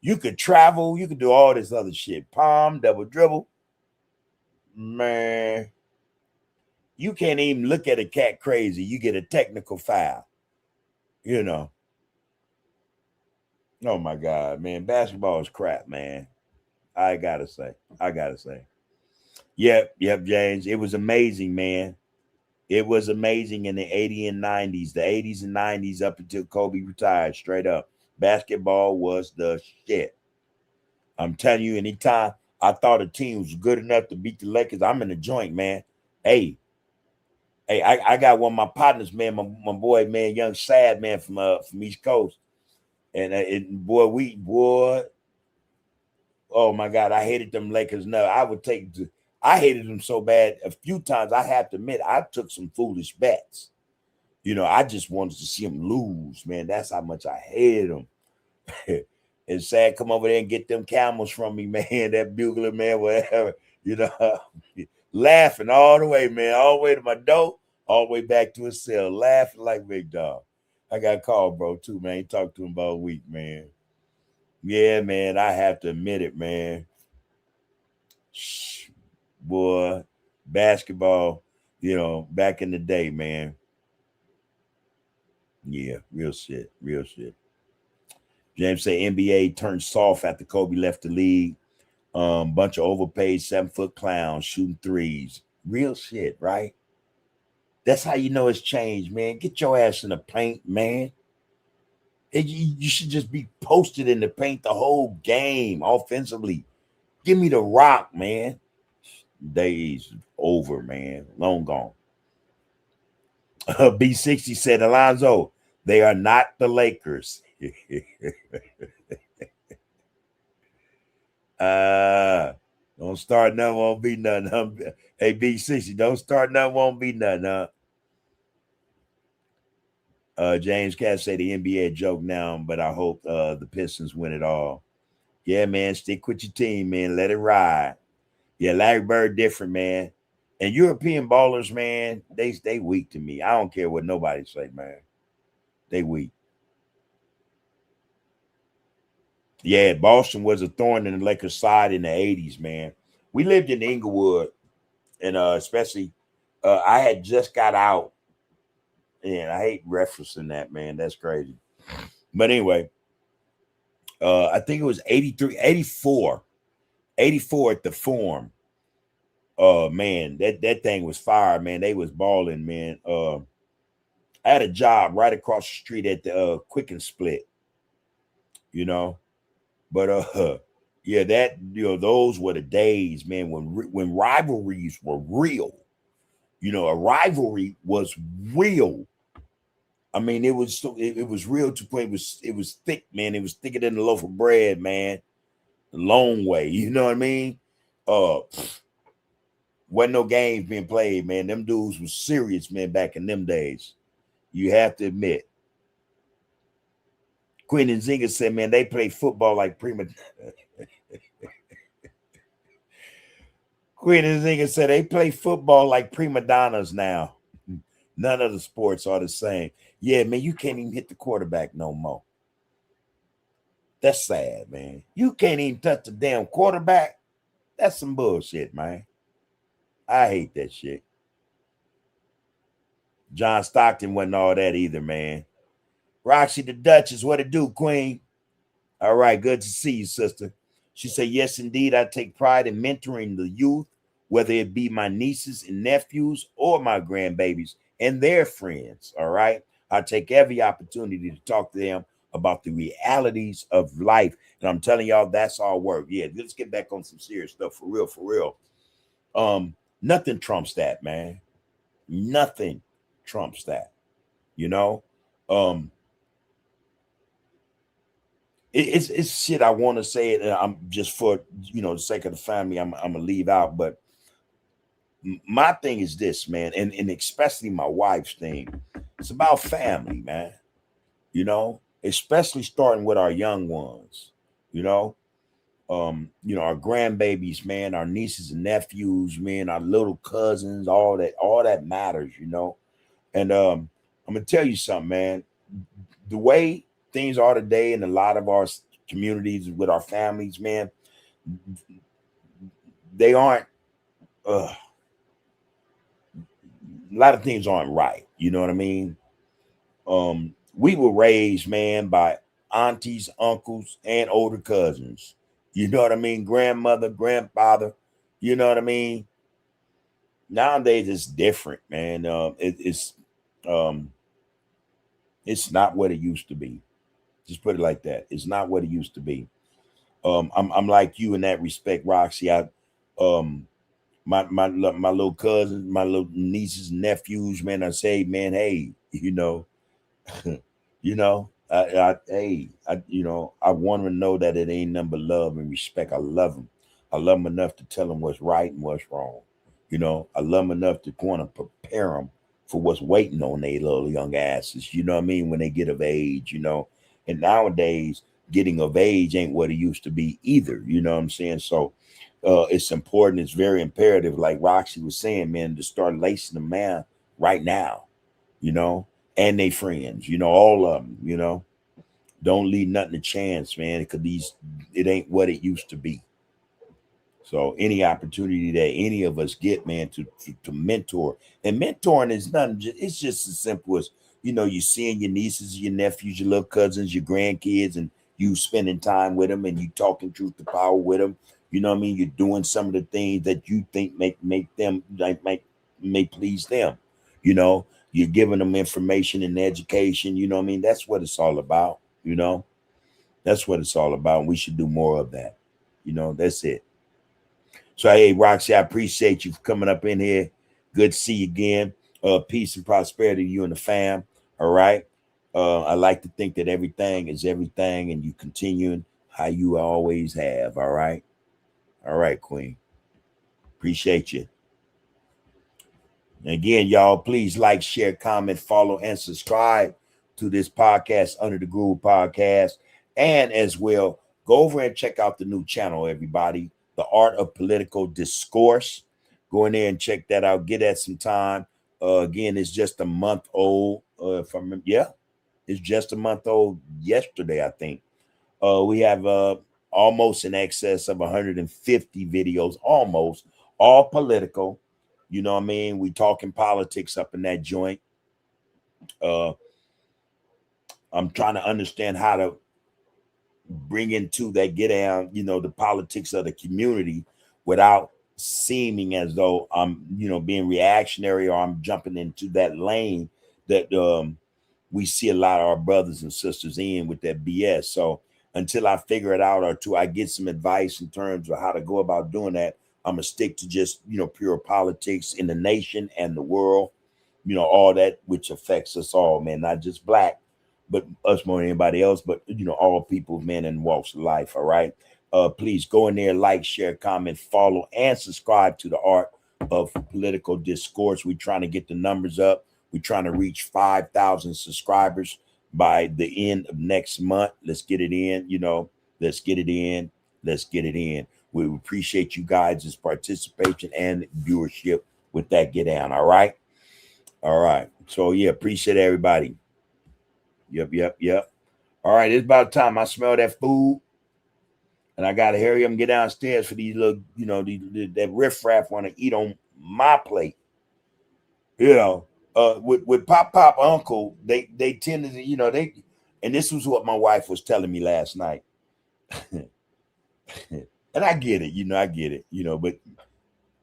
You could travel, you could do all this other shit. Palm, double dribble. Man, you can't even look at a cat crazy. You get a technical foul. You know. Oh my God, man. Basketball is crap, man. I gotta say. Yep, James. It was amazing, man. It was amazing in the 80s and 90s. The 80s and 90s up until Kobe retired, straight up. Basketball was the shit. I'm telling you, anytime I thought a team was good enough to beat the Lakers, I'm in the joint, man. Hey, I got one of my partners, man, my boy, man, young Sad, man, from East Coast. And boy, oh my God, I hated them Lakers. No, I hated them so bad. A few times I have to admit, I took some foolish bets. You know, I just wanted to see them lose, man. That's how much I hated them. And Sad, come over there and get them camels from me, man. That bugler, man, whatever. You know, laughing all the way, man, all the way to my door, all the way back to his cell, laughing like big dog. I got called, bro, too, man. Talked to him about a week, man. Yeah, man, I have to admit it, man. Boy, basketball, you know, back in the day, man. Yeah, real shit. James say NBA turned soft after Kobe left the league. Bunch of overpaid 7-foot clowns shooting threes. Real shit, right? That's how you know it's changed, man. Get your ass in the paint, man. You should just be posted in the paint the whole game offensively. Give me the rock, man. Days over, man. Long gone. B60 said, Alonzo, they are not the Lakers. Don't start nothing, won't be nothing. Hey, B60, don't start nothing, won't be nothing, James Cass say the NBA joke now, but I hope the Pistons win it all. Yeah, man, stick with your team, man. Let it ride. Yeah, Larry Bird different, man. And European ballers, man, they weak to me. I don't care what nobody say, man. They weak. Yeah, Boston was a thorn in the Lakers' side in the 80s, man. We lived in Inglewood, and especially I had just got out. And I hate referencing that, man. That's crazy. But anyway, I think it was 83, 84 at the Forum. Man, that thing was fire, man. They was balling, man. I had a job right across the street at the Quick and Split, you know. But yeah, that, you know, those were the days, man, when rivalries were real. You know, a rivalry was real. I mean, it was real to play. It was thick, man. It was thicker than a loaf of bread, man. The long way, you know what I mean? Wasn't no games being played, man. Them dudes was serious, man, back in them days. You have to admit. Quinn and Zinga said, man, they play football like prima. Quinn and Zinga said they play football like prima donnas now. None of the sports are the same. Yeah, man, you can't even hit the quarterback no more. That's sad, man. You can't even touch the damn quarterback. That's some bullshit, man. I hate that shit. John Stockton wasn't all that either, man. Roxy the Duchess, what it do, Queen? All right, good to see you, sister. She said, yes, indeed, I take pride in mentoring the youth, whether it be my nieces and nephews or my grandbabies and their friends, all right? I take every opportunity to talk to them about the realities of life. And I'm telling y'all, that's our work. Yeah, let's get back on some serious stuff, for real. Nothing trumps that, man. Nothing trumps that, you know? It's shit I want to say it. I'm just for, you know, the sake of the family, I'm gonna leave out. But my thing is this, man, and especially my wife's thing. It's about family, man. You know, especially starting with our young ones. You know, our grandbabies, man, our nieces and nephews, man, our little cousins, all that matters, And I'm gonna tell you something, man. The way things are today in a lot of our communities with our families, man, they aren't. A lot of things aren't right. You know what I mean? We were raised, man, by aunties, uncles, and older cousins. You know what I mean? Grandmother, grandfather. You know what I mean? Nowadays it's different, man. Um, it's not what it used to be. Just put it like that. It's not what it used to be. I'm like you in that respect, Roxy. Um, my little cousins, my little nieces, nephews, man. I say, man, hey, I want them to know that it ain't nothing but love and respect. I love them. I love them enough to tell them what's right and what's wrong. I love them enough to want to prepare them for what's waiting on their little young asses. You know what I mean? When they get of age, And nowadays, getting of age ain't what it used to be either. You know what I'm saying? So it's important. It's very imperative, like Roxy was saying, man, to start lacing them man right now. You know, and they friends, all of them, Don't leave nothing to chance, man, because it ain't what it used to be. So any opportunity that any of us get, man, to mentor, and mentoring is nothing. It's just as simple as you seeing your nieces, your nephews, your little cousins, your grandkids, and you spending time with them, and you talking truth to power with them. You know what I mean? You're doing some of the things that you think make them like may please them. You know, you're giving them information and education. You know what I mean? That's what it's all about. That's what it's all about. And we should do more of that. That's it. So, hey, Roxy, I appreciate you for coming up in here. Good to see you again. Peace and prosperity to you and the fam. All right. I like to think that everything is everything and you continuing how you always have. All right. All right, Queen. Appreciate you. And again, y'all, please like, share, comment, follow, and subscribe to this podcast, Under the Groove Podcast. And as well, go over and check out the new channel, everybody. The Art of Political Discourse. Go in there and check that out. Get that some time. Again, it's just a month old. If I remember, yeah, it's just a month old yesterday, I think. We have almost in excess of 150 videos, almost all political. You know what I mean? We talking politics up in that joint. I'm trying to understand how to bring into that get down, the politics of the community without seeming as though I'm, being reactionary or I'm jumping into that lane that we see a lot of our brothers and sisters in with that BS. So until I figure it out or till I get some advice in terms of how to go about doing that, I'm gonna stick to just, pure politics in the nation and the world, all that which affects us all, man, not just black, but us more than anybody else, but all people, men, and walks of life. All right. Please go in there, like, share, comment, follow, and subscribe to the Art of Political Discourse. We're trying to get the numbers up. We're trying to reach 5,000 subscribers by the end of next month. Let's get it in, let's get it in. Let's get it in. We appreciate you guys' participation and viewership with that get down. All right. All right. So yeah, appreciate everybody. Yep. All right, it's about time. I smell that food, and I gotta hurry up and get downstairs for these little, that riffraff want to eat on my plate. With Pop Uncle, they tend to, they, and this was what my wife was telling me last night, and I get it, I get it, but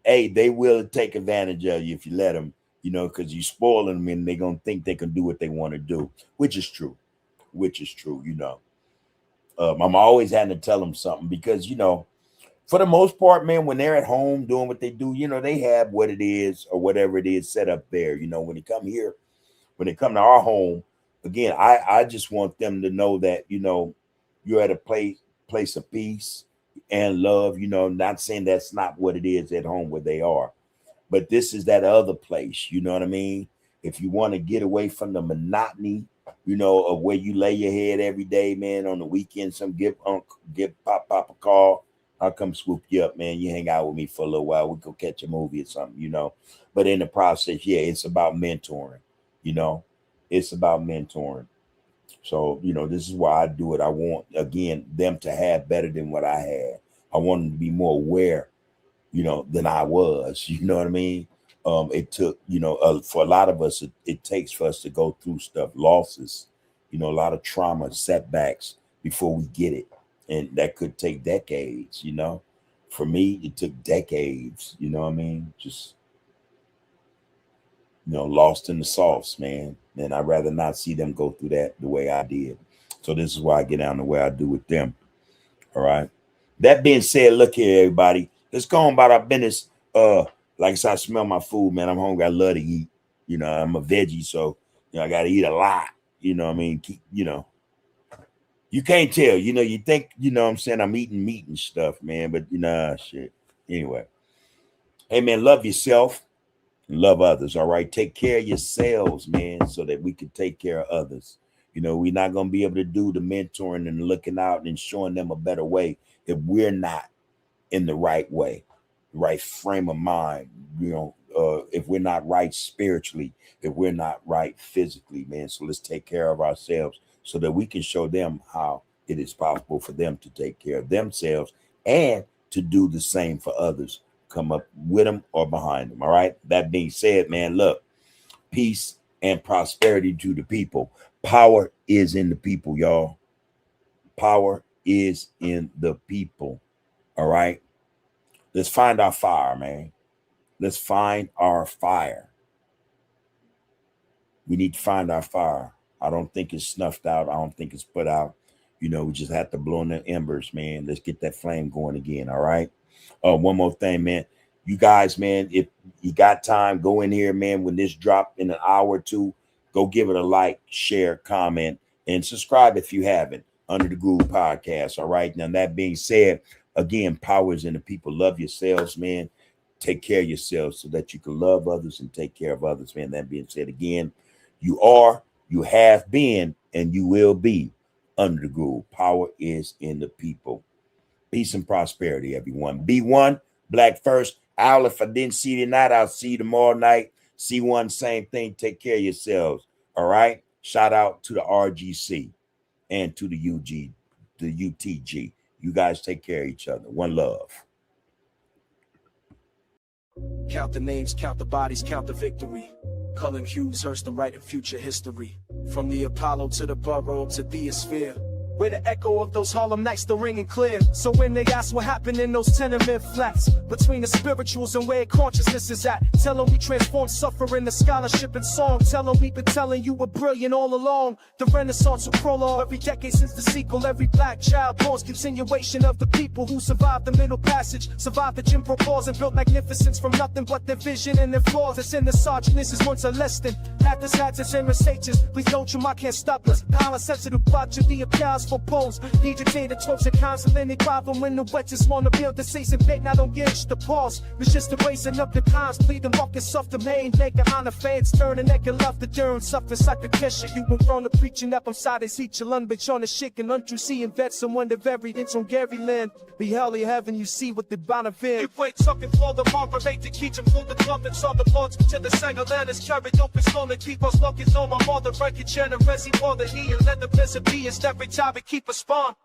hey, they will take advantage of you if you let them, because you spoiling them and they're gonna think they can do what they want to do, which is true. I'm always having to tell them something because, for the most part, man, when they're at home doing what they do, they have what it is or whatever it is set up there. When they come here, when they come to our home, again, I just want them to know that, you're at a place of peace and love, not saying that's not what it is at home where they are. But this is that other place, you know what I mean? If you want to get away from the monotony, you know, of where you lay your head every day, man, on the weekend, give pop a call. I'll come swoop you up, man. You hang out with me for a little while. We go catch a movie or something, you know. But in the process, yeah, it's about mentoring, you know. It's about mentoring. So, you know, this is why I do it. I want, again, them to have better than what I had. I want them to be more aware, you know, than I was. You know what I mean? It took, you know, for a lot of us, it takes for us to go through stuff, losses, you know, a lot of trauma, setbacks before we get it. And that could take decades, you know. For me, it took decades, you know what I mean? Just, you know, lost in the sauce, man. And I'd rather not see them go through that the way I did. So this is why I get down the way I do with them. All right. That being said, look here, everybody. Let's go on about our business. Like I said, I smell my food, man. I'm hungry. I love to eat. You know, I'm a veggie, so you know I gotta eat a lot. You know what I mean? You know, you can't tell. You know, you think, you know what I'm saying, I'm eating meat and stuff, man. But you know, shit. Anyway. Hey man, love yourself. Love others. All right. Take care of yourselves, man, so that we can take care of others. You know, we're not going to be able to do the mentoring and looking out and showing them a better way if we're not in the right way, right frame of mind, you know, if we're not right spiritually, if we're not right physically, man. So let's take care of ourselves so that we can show them how it is possible for them to take care of themselves and to do the same for others. Come up with them or behind them. All right. That being said, man, look, peace and prosperity to the people. Power is in the people, y'all. Power is in the people. All right. Let's find our fire, man. Let's find our fire. We need to find our fire. I don't think it's snuffed out. I don't think it's put out. You know, we just have to blow in the embers, man. Let's get that flame going again. All right. One more thing, man. You guys, man, if you got time, go in here, man. When this drop in an hour or two, go give it a like, share, comment, and subscribe if you haven't. Under the Groove Podcast. All right. Now, that being said, again, power is in the people. Love yourselves, man. Take care of yourselves so that you can love others and take care of others, man. That being said, again, you are, you have been, and you will be under the groove. Power is in the people. Peace and prosperity, everyone. Be one, black first. Owl, if I didn't see you tonight, I'll see you tomorrow night. See one, same thing. Take care of yourselves. All right. Shout out to the RGC and to the UTG. You guys take care of each other. One love. Count the names, count the bodies, count the victory. Cullen Hughes, Hurst, and writing future history. From the Apollo to the borough to the sphere. Where the echo of those Harlem nights still ringing clear. So when they ask what happened in those tenement flats, between the spirituals and where consciousness is at, tell them we transform suffering to scholarship and song. Tell them we've been telling you we're brilliant all along. The Renaissance will prologue every decade since the sequel. Every black child born's continuation of the people who survived the Middle Passage, survived the Jim Crow laws, and built magnificence from nothing but their vision and their flaws. That's in the sergeant. This is once a less than half this had to and Mercedes. Please don't you, I can't stop us. Power sensitive plot to the applause for polls. Need your data, talks and counsel any problem when the wet just wanna build the season bait. Now don't get the pause. It's just erasing up the times. Plead the markets off the main. Make it honor fans. Turn the neck and love the durn. Suffers like a kesha. You were wrong to preaching up on side as each alone. Bitch on the shit and untrue seeing vets. Someone the very it's on Gary Land. Be hell in heaven, you see what the bonafide. You wait talking for the marker, make the key to move the trumpets on the boards to the singer. Land is carried open, slowly keep us looking on my mother. Break your generosity for the heat and let the peasant be. It's every time we keep a spawn.